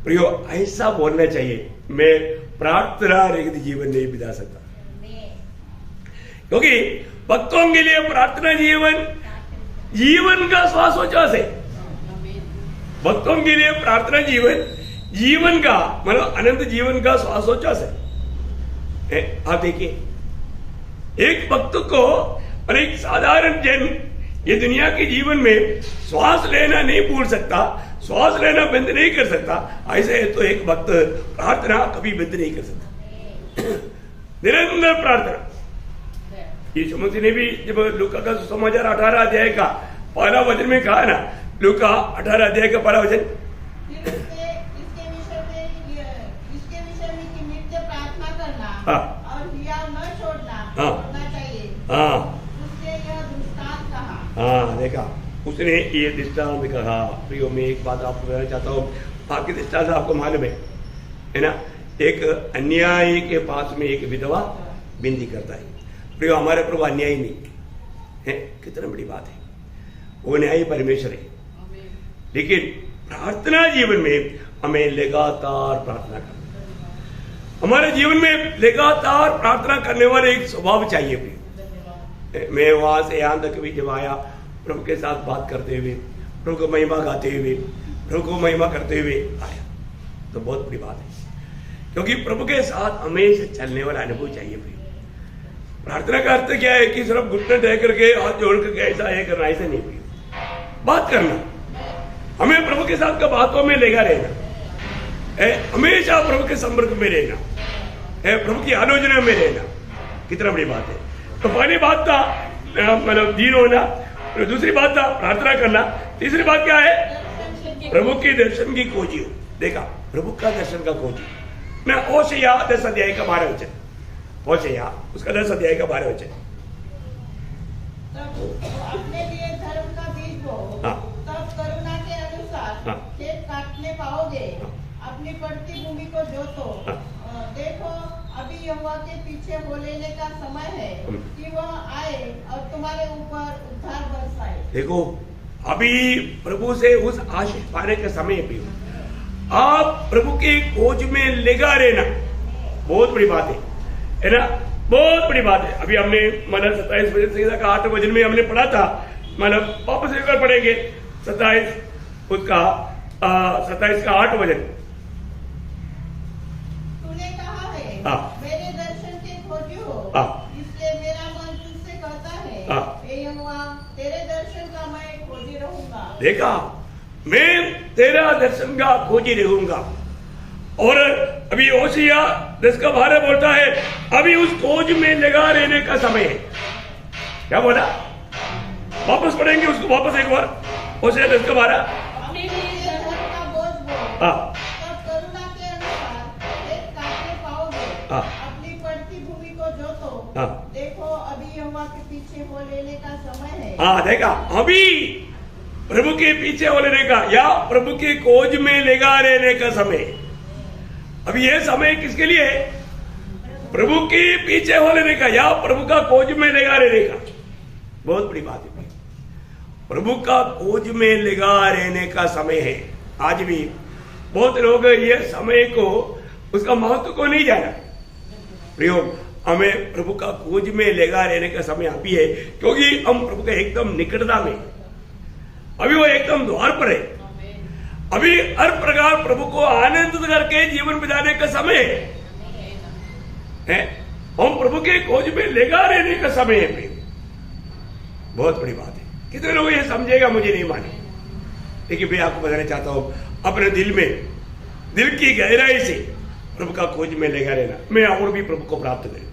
प्रियो, ऐसा बोलना चाहिए, मैं प्रार्थना रहित जीवन नहीं बिता सकता। क्योंकि भक्तों के लिए प्रार्थना जीवन का श्वासोच्छ्वास है। भक्तों के लिए प्रार्थना जीवन का मतलब अनंत जीवन का श्वासोच्छ्वास है। आप देखिए, एक भक्त को और एक साधारण जन ये दुनिया के जीवन में श्वास लेना नहीं भूल सकता, श्वास लेना बंद नहीं कर सकता। ऐसे है तो एक भक्त प्रार्थना कभी बंद नहीं कर सकता, निरंतर प्रार्थना। यीशु मसीह ने भी जब लूका का सुसमाचार 18 अध्याय का 1 वचन में कहा ना, लूका 18 अध्याय का 1 वचन, इसके विषय में कि नित्य प्रार्थना करना हाँ, और हियाव न छोड़ना हाँ, होना चाहिए। हाँ, उसने यह दृष्टांत कहा। हाँ, देखा, उसने ये दृष्टांत कहा। प्रियो, मैं एक बात आपको कहना चाहता हूँ, बाकी दृष्टांत आपको मालूम है ना। एक अन्यायी के पास में एक विधवा विनती करता है। प्रियो, हमारे प्रभु अन्यायी नहीं है, कितना बड़ी बात है, वो न्यायी परमेश्वर है। लेकिन प्रार्थना जीवन में हमें लगातार प्रार्थना करना, हमारे जीवन में लगातार प्रार्थना करने वाले एक स्वभाव चाहिए। प्रियो, मैं वहां से यहां तक भी जब आया, प्रभु के साथ बात करते हुए, प्रभु को महिमा गाते हुए, प्रभु को महिमा करते हुए आया, तो बहुत बड़ी बात है। क्योंकि प्रभु के साथ हमेशा चलने वाला अनुभव चाहिए। प्रियो, प्रार्थना का अर्थ क्या है कि सिर्फ घुटने टेक करके हाथ जोड़ करके ऐसा है करना, ऐसा नहीं। प्रियो, बात करना, हमें प्रभु के साथ का बातों में लेगा रहना, हमेशा प्रभु के संपर्क में रहना, प्रभु की आलोचना में रहना, कितना बड़ी बात है। तो पहली बात था मतलब दीन होना, दूसरी बात था प्रार्थना करना, तीसरी बात क्या है? प्रभु के दर्शन की खोजी हो। देखा, प्रभु का दर्शन का खोजी। मैं होशेया 10 अध्याय का 12 वचन, होशेया उसका 10 अध्याय का 12 वचन, अपने लिए धर्म का बीज बो, तब करुणा के अनुसार खेत काटने पाओगे। अपनी पड़ती भूमि को जोतो। देखो, अभी यहोवा के पीछे हो लेने का समय है कि वह आए और तुम्हारे ऊपर उद्धार बरसाए। देखो, अभी प्रभु से उस आशीष पाने का समय भी, आप प्रभु की खोज में लगा रहना, बहुत बड़ी बात है ना, बहुत बड़ी बात है। अभी हमने मतलब 27 वचन से 8 वचन में हमने पढ़ा था, मतलब वापस एक बार पढ़ेंगे 27 उसका 27 का 8 वचन। तूने कहा है मेरे दर्शन के खोजी हो, इसलिए मेरा मन तुझसे कहता है, हे यहोवा, तेरे दर्शन का मैं खोजी रहूंगा। देखा, मैं तेरा दर्शन का खोजी रहूंगा। और अभी होशिया 10 का 12 बोलता है, अभी उस खोज में लगा रहने का समय है। क्या बोला? वापस पढ़ेंगे उसको, वापस एक बार, होशिया 10 का 12। अपने लिए धर्म का बोझ बो, तब करुणा के अनुसार खेत काटने पाओगे। अपनी पड़ती भूमि को जोतो। देखो, अभी यहोवा के पीछे हो लेने का समय है। देखा, अभी प्रभु के पीछे हो लेने का या प्रभु के खोज में लगा रहने का समय। अभी ये समय किसके लिए है? प्रभु के पीछे हो लेने का या प्रभु का खोज में लगा रहने का। बहुत बड़ी बात है, प्रभु का खोज में लगा रहने का समय है। आज भी बहुत लोग ये समय को, उसका महत्व को नहीं जाना। प्रयोग, हमें प्रभु का खोज में लगा रहने का समय अभी है, क्योंकि हम प्रभु के एकदम निकटता में, अभी वो एकदम द्वार पर है। अभी हर प्रकार प्रभु को आनंदित करके जीवन बिताने का समय है। हम प्रभु के खोज में लगा रहने का समय है। बहुत बड़ी बात है। कितने लोग ये समझेगा मुझे नहीं माने, लेकिन मैं आपको बताना चाहता हूं, अपने दिल में, दिल की गहराई से प्रभु का खोज में लगा रहना। मैं और भी प्रभु को प्राप्त करूं,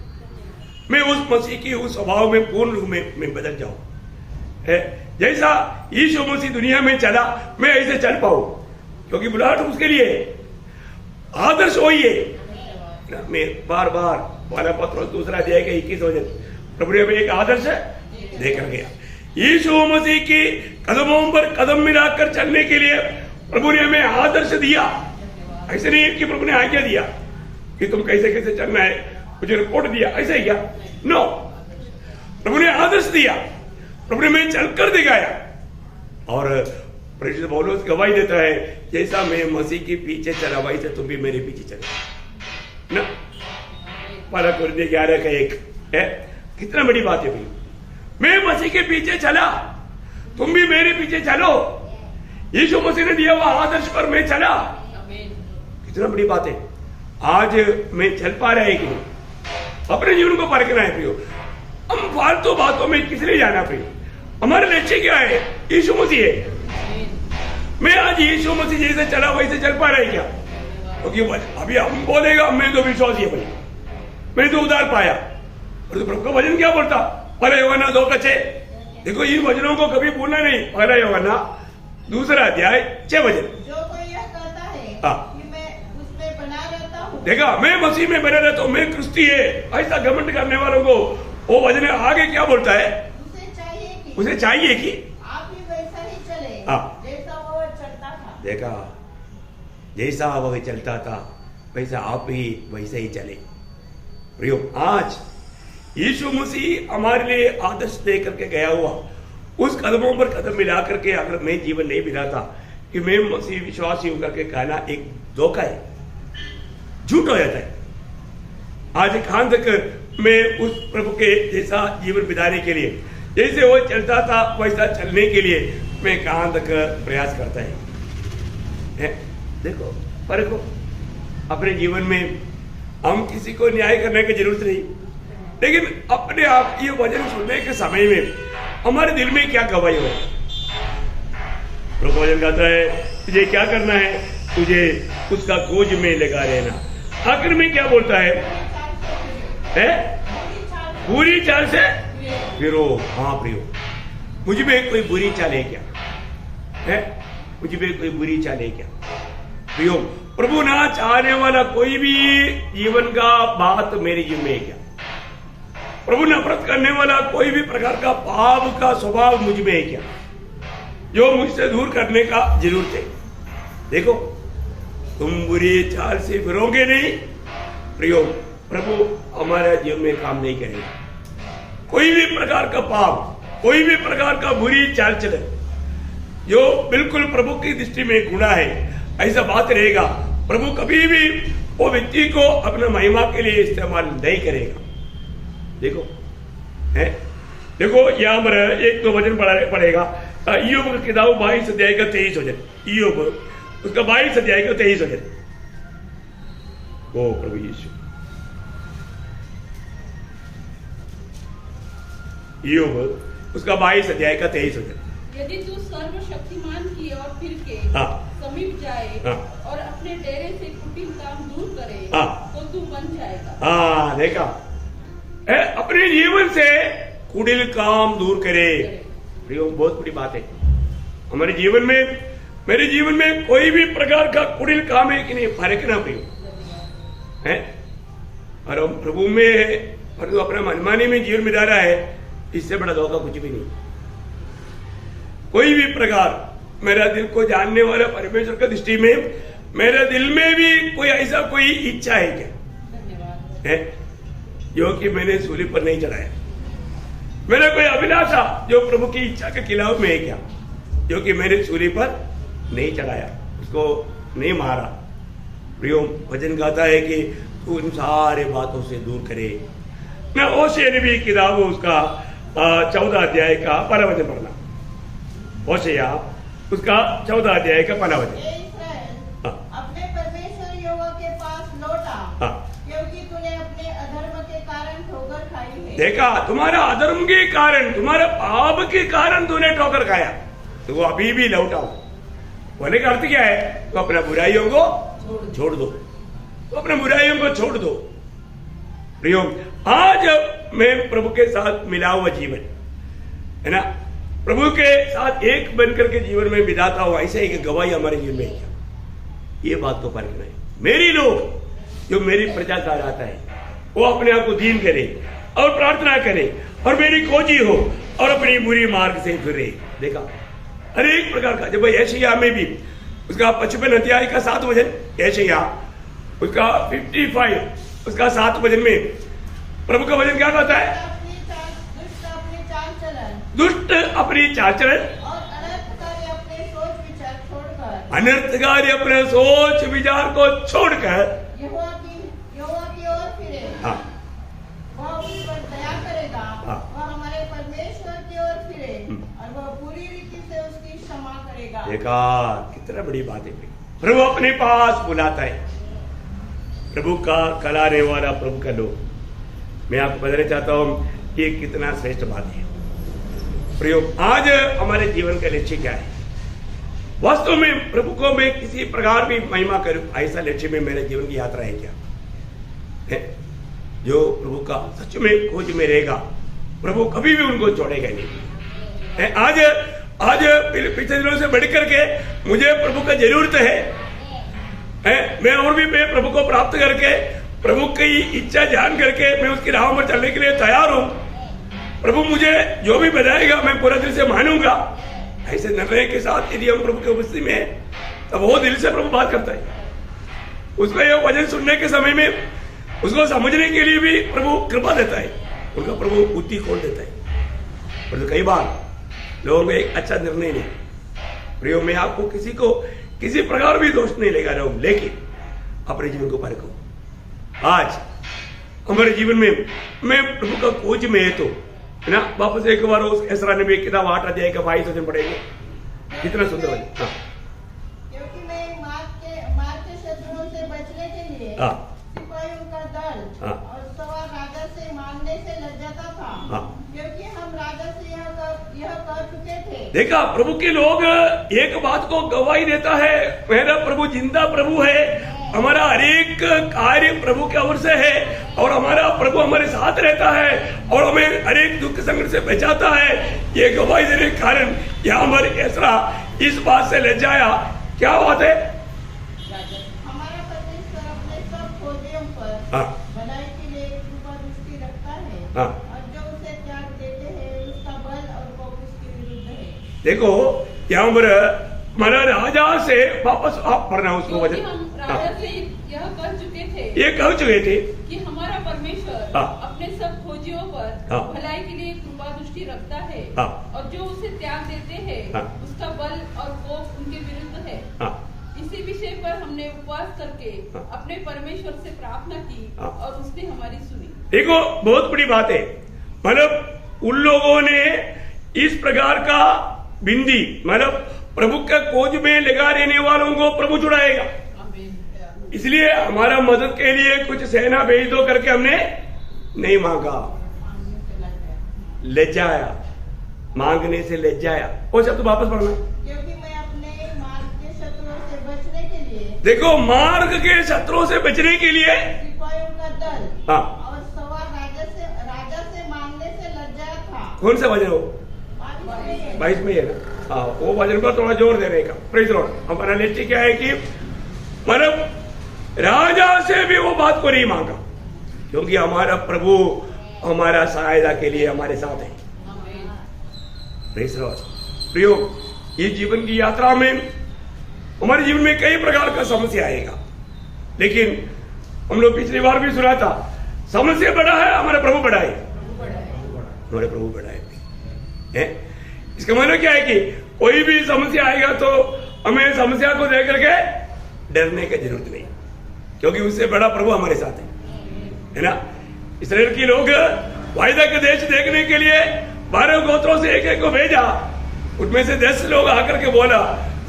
मैं उस मसीह की उस स्वभाव में पूर्ण रूप में बदल जाऊं। जैसा यीशु मसीह दुनिया में चला, मैं ऐसे चल पाऊं, क्योंकि बुलाहट उसके लिए आदर्श होइए। मैं बार बार वाला पत्र दूसरा अध्याय का 21 वचन, प्रभु ने हमें एक आदर्श देकर गया। यीशु मसीह के कदमों पर कदम मिलाकर चलने के लिए प्रभु ने हमें आदर्श दिया। ऐसे नहीं कि प्रभु ने आज्ञा दिया कि तुम कैसे कैसे चलना है, मुझे रिपोर्ट दिया, ऐसा ही क्या? नो, प्रभु ने आदर्श दिया, प्रभु ने हमें चलकर दिखाया। और प्रेरित पौलुस गवाही देता है, जैसा मैं मसीह के पीछे चला वैसे तुम भी मेरे पीछे चलो ना। पहला कोरिन्थियों 11:1 है। कितना बड़ी बात है भाई, मैं मसीह के पीछे चला, तुम भी मेरे पीछे चलो। यीशु मसीह ने दिया हुआ आदर्श पर मैं चला। कितना बड़ी बात है। आज मैं चल पा रहा है कि नहीं, अपने जीवन को परखना है प्रियो। हम फालतू बातों में किस लिए जाना प्रियो? हमारे लक्ष्य क्या है? यीशु मसीह है। मैं आज यीशु मसीह जैसे चला वैसे चल पा रहा है क्या? क्योंकि अभी हम बोलेगा मैं तो विश्वासी है भाई, मैंने तो उधार पाया। और तो प्रभु का वचन क्या बोलता? पहला यूहन्ना 2:6। देखो इन वचनों को कभी भूलना नहीं। पहला यूहन्ना 2 अध्याय 6 वचन। जो कोई यह कहता है कि मैं उसमें बना रहता हूँ, देखा, मैं मसीह में बना रहता हूँ, मैं क्रिस्ती है, ऐसा घमंड करने वालों को वो वचन आगे क्या बोलता है? उसे चाहिए कि आप भी वैसा ही चले जैसा वो चलता था। देखा, जैसा वह चलता था वैसा आप भी वैसे ही चले। प्रियो, आज यीशु मसीह हमारे लिए आदर्श दे करके गया हुआ, उस कदमों पर कदम मिला करके अगर मैं जीवन नहीं बिताता कि मैं मसीह विश्वासी हूं करके कहना एक धोखा है, झूठ हो जाता है। आज कहां तक मैं उस प्रभु के जैसा जीवन बिताने के लिए, जैसे वो चलता था वैसा चलने के लिए मैं कहां तक प्रयास करता है? देखो, परखो अपने जीवन में। हम किसी को न्याय करने की जरूरत नहीं, लेकिन अपने आप ये वचन सुनने के समय में हमारे दिल में क्या गवाही हो। प्रभु वचन कहता है तुझे क्या करना है? तुझे उसका खोज में लगा रहना। आखिर में क्या बोलता है? बुरी चाल से फिरो। हाँ प्रियो, मुझ में कोई बुरी चाल है क्या? है मुझ में कोई बुरी चाल है क्या? प्रियो, प्रभु ना चाहने वाला कोई भी जीवन का बात मेरे जीवन में है क्या? प्रभु नफरत करने वाला कोई भी प्रकार का पाप का स्वभाव मुझ में है क्या, जो मुझसे दूर करने का जरूरत है? देखो, तुम बुरी चाल से फिरोगे नहीं प्रियो, प्रभु हमारे जीवन में काम नहीं करेगा। कोई भी प्रकार का पाप, कोई भी प्रकार का बुरी चाल चले जो बिल्कुल प्रभु की दृष्टि में गुनाह है, ऐसा बात रहेगा, प्रभु कभी भी वो व्यक्ति को अपने महिमा के लिए इस्तेमाल नहीं करेगा। देखो है, देखो यहाँ पर एक दो वचन पढ़ेगा। ईयोब का किताब 22 अध्याय का 23 वचन। ईयोब उसका 22 अध्याय का 23 वचन। ओ प्रभु यीशु, ईयोब उसका 22 अध्याय का 23 वचन। यदि तू सर्वशक्तिमान की ओर फिर के समीप जाए और अपने डेरे से कुटिल काम दूर करे तो तू बन जाएगा। देखा, अपने जीवन से कुटिल काम दूर करे। प्रियो, बहुत बड़ी बात है। हमारे जीवन में, मेरे जीवन में कोई भी प्रकार का कुटिल काम है कि नहीं, फर्क ना प्रियो है। और हम प्रभु में है, परंतु अपना मनमानी में जीवन बिता रहा है, इससे बड़ा धोखा कुछ भी नहीं। कोई भी प्रकार, मेरा दिल को जानने वाला परमेश्वर की दृष्टि में मेरे दिल में भी कोई ऐसा कोई इच्छा है क्या है जो कि मैंने सूली पर नहीं चढ़ाया? मेरा कोई अभिलाषा जो प्रभु की इच्छा के खिलाफ में है क्या, जो कि मैंने सूली पर नहीं चढ़ाया, उसको नहीं मारा? प्रियो, वचन कहता है कि तू इन सारे बातों से दूर करे। मैं होशे नबी की किताब उसका 14 अध्याय का 1 वचन पढ़ना। होशे उसका 14 अध्याय का 1 वचन। ठोकर खाई है। देखा, तुम्हारा अधर्म के कारण, तुम्हारे पाप के कारण तूने ठोकर खाया, तो वो अभी भी लौटाओ। बोले का अर्थ क्या है? तो अपने बुराइयों को छोड़ दो, तो अपने बुराइयों को छोड़ दो। प्रियो, आज मैं प्रभु के साथ मिला हुआ जीवन है ना, प्रभु के साथ एक बनकर के जीवन में बिताता हुआ, ऐसे ही गवाही हमारे जीवन में क्या, ये बात तो परखना है। मेरी लोग जो मेरी प्रजा का आता है वो अपने आप को दीन करे और प्रार्थना करे और मेरी खोजी हो और अपनी बुरी मार्ग से फिरे। देखा, हर एक प्रकार का, जब यशायाह में भी उसका 55 अध्याय का 7 वचन, यशायाह उसका 55 उसका 7 वचन में प्रभु का वचन क्या कहता है? दुष्ट अपनी चाल चलन और अनर्थकारी अपने सोच विचार छोड़कर, अनर्थकारी अपने सोच विचार को छोड़कर यहोवा की ओर फिरे। हाँ, वह उस पर दया करेगा। हाँ। वह हमारे परमेश्वर की ओर फिरे और वह पूरी रीति से उसकी क्षमा करेगा। देखा, कितना बड़ी बात है। प्रभु अपने पास बुलाता है, प्रभु का कलाने वाला प्रभु का लोग। मैं आपको बताना चाहता हूं ये कितना श्रेष्ठ बात है। प्रयोग, आज हमारे जीवन का लक्ष्य क्या है? वास्तव में प्रभु को मैं किसी प्रकार भी महिमा करूं, ऐसा लक्ष्य में मेरे जीवन की यात्रा है क्या है? जो प्रभु का सच में खोज में रहेगा, प्रभु कभी भी उनको छोड़ेगा नहीं है। आज पिछले दिनों से बढ़कर के मुझे प्रभु का जरूरत है। मैं और भी प्रभु को प्राप्त करके, प्रभु की इच्छा जान करके मैं उसकी राह पर चलने के लिए तैयार हूं। प्रभु मुझे जो भी बताएगा मैं पूरा दिल से मानूंगा। ऐसे निर्णय के साथ यदि हम प्रभु की उपस्थिति में हैं, तब वो दिल से प्रभु बात करता है। उसका ये वचन सुनने के समय में उसको समझने के लिए भी प्रभु कृपा देता है, उनका प्रभु बुद्धि खोल देता है। पर तो कई बार लोगों में एक अच्छा निर्णय नहीं। प्रियो, मैं आपको किसी को किसी प्रकार भी दोष नहीं लगा रहा हूं, लेकिन अपने जीवन को परखो। आज हमारे जीवन में मैं प्रभु का खोज में है, तो है ना, वापस एक बार उस एसरा नबी की किताब 8 अध्याय का 22 वचन पढ़ेंगे। कितना सुंदर वचन। हाँ, क्योंकि मैं मार्ग के शत्रुओं से बचने के लिए सिपाहियों का दल और सवार राजा से मांगने से लज्जाता था, क्योंकि हम राजा से यह कह चुके थे। देखा, प्रभु के लोग एक बात को गवाही देता है, मेरा प्रभु जिंदा प्रभु है, हमारा हर एक कार्य प्रभु के ओर से है और हमारा प्रभु हमारे साथ रहता है और हमें हर एक दुख संकट से बचाता है। ये गवाही देने के कारण यहाँ पर एसरा इस बात से लज्जाया। क्या बात है? हमारा परमेश्वर अपने सब खोजियों पर भलाई के लिए कृपा दृष्टि रखता है और जो उसे त्याग देते हैं उसका बल और कोप उसके विरुद्ध है। देखो, यहाँ पर हमारा राजा से वापस आप पढ़ना उसको वचन। हम राजा से यह कह चुके थे, ये कह चुके थे कि हमारा परमेश्वर अपने सब खोजियों पर भलाई के लिए कृपा दृष्टि रखता है और जो उसे त्याग देते हैं उसका बल और कोप उनके विरुद्ध है। इसी विषय पर हमने उपवास करके अपने परमेश्वर से प्रार्थना की और उसने हमारी सुनी। देखो, बहुत बड़ी बात है। मतलब उन लोगों ने इस प्रकार का बिंदी, मतलब प्रभु का खोज में लगा रहने वालों को प्रभु छुड़ाएगा। इसलिए हमारा मदद के लिए कुछ सेना भेज दो करके हमने नहीं मांगा, लज्जाया, मांगने से लज्जाया। वो शब्द वापस पढ़ना। क्योंकि मैं अपने मार्ग के शत्रुओं से बचने के लिए, देखो, मार्ग के शत्रुओं से बचने के लिए सिपाहियों का दल और सवार राजा से मांगने से लज्जाया था। कौन सा वचन हो? 22 में है ना? हाँ, वो वचन पर थोड़ा जोर देने का। Praise Lord. हमारा लक्ष्य क्या है कि मतलब राजा से भी वो बात को नहीं मांगा, क्योंकि हमारा प्रभु हमारा सहायता के लिए हमारे साथ है। Praise Lord. प्रियो, ये जीवन की यात्रा में हमारे जीवन में कई प्रकार का समस्या आएगा, लेकिन हम लोग पिछली बार भी सुना था, समस्या बड़ा है, हमारा प्रभु बड़ा है। हमारे प्रभु बड़ा है। इसका मतलब क्या है कि कोई भी समस्या आएगा तो हमें समस्या को देख करके डरने की जरूरत नहीं, क्योंकि उससे बड़ा प्रभु हमारे साथ है ना। इस्राएल के लोग वायदा के देश देखने के लिए 12 गोत्रों से एक को भेजा, उनमें से 10 लोग आकर के बोला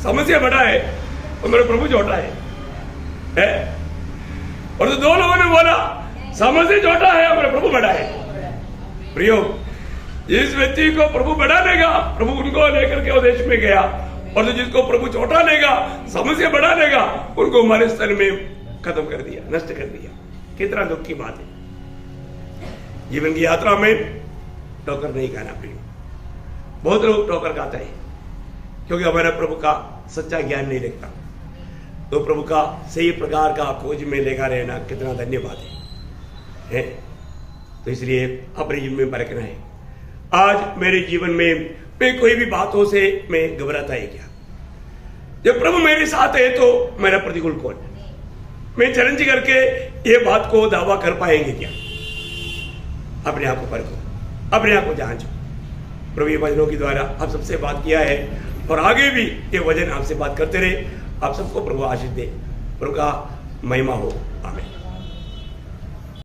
समस्या बड़ा है और मेरा प्रभु छोटा है। और तो 2 लोगों ने बोला समझ छोटा है और प्रभु बड़ा है। प्रियो, जिस व्यक्ति को प्रभु बड़ा लेगा, प्रभु उनको लेकर के देश में गया, और जिसको प्रभु छोटा लेगा, समझ से बड़ा लेगा, उनको हमारे स्थल में खत्म कर दिया, नष्ट कर दिया। कितना दुख की बात है। जीवन की यात्रा में ठोकर नहीं खाना प्रियो। बहुत लोग ठोकर खाते हैं क्योंकि हमारा प्रभु का सच्चा ज्ञान नहीं रखता। तो प्रभु का सही प्रकार का खोज में लेकर रहना कितना धन्यवाद है। तो इसलिए अपने जीवन में बरकना है। आज मेरे जीवन में मैं कोई भी बातों से मैं घबराता है क्या? जब प्रभु मेरे साथ है तो मेरा प्रतिकूल कौन? मैं चैलेंज करके ये बात को दावा कर पाएंगे क्या? अपने आप को परखो, अपने आप को जांचो। प्रभु ये वचनों के द्वारा आप सबसे बात किया है और आगे भी ये वचन आपसे बात करते रहे। आप सबको प्रभु आशीष दे। प्रभु का महिमा हो। आमीन।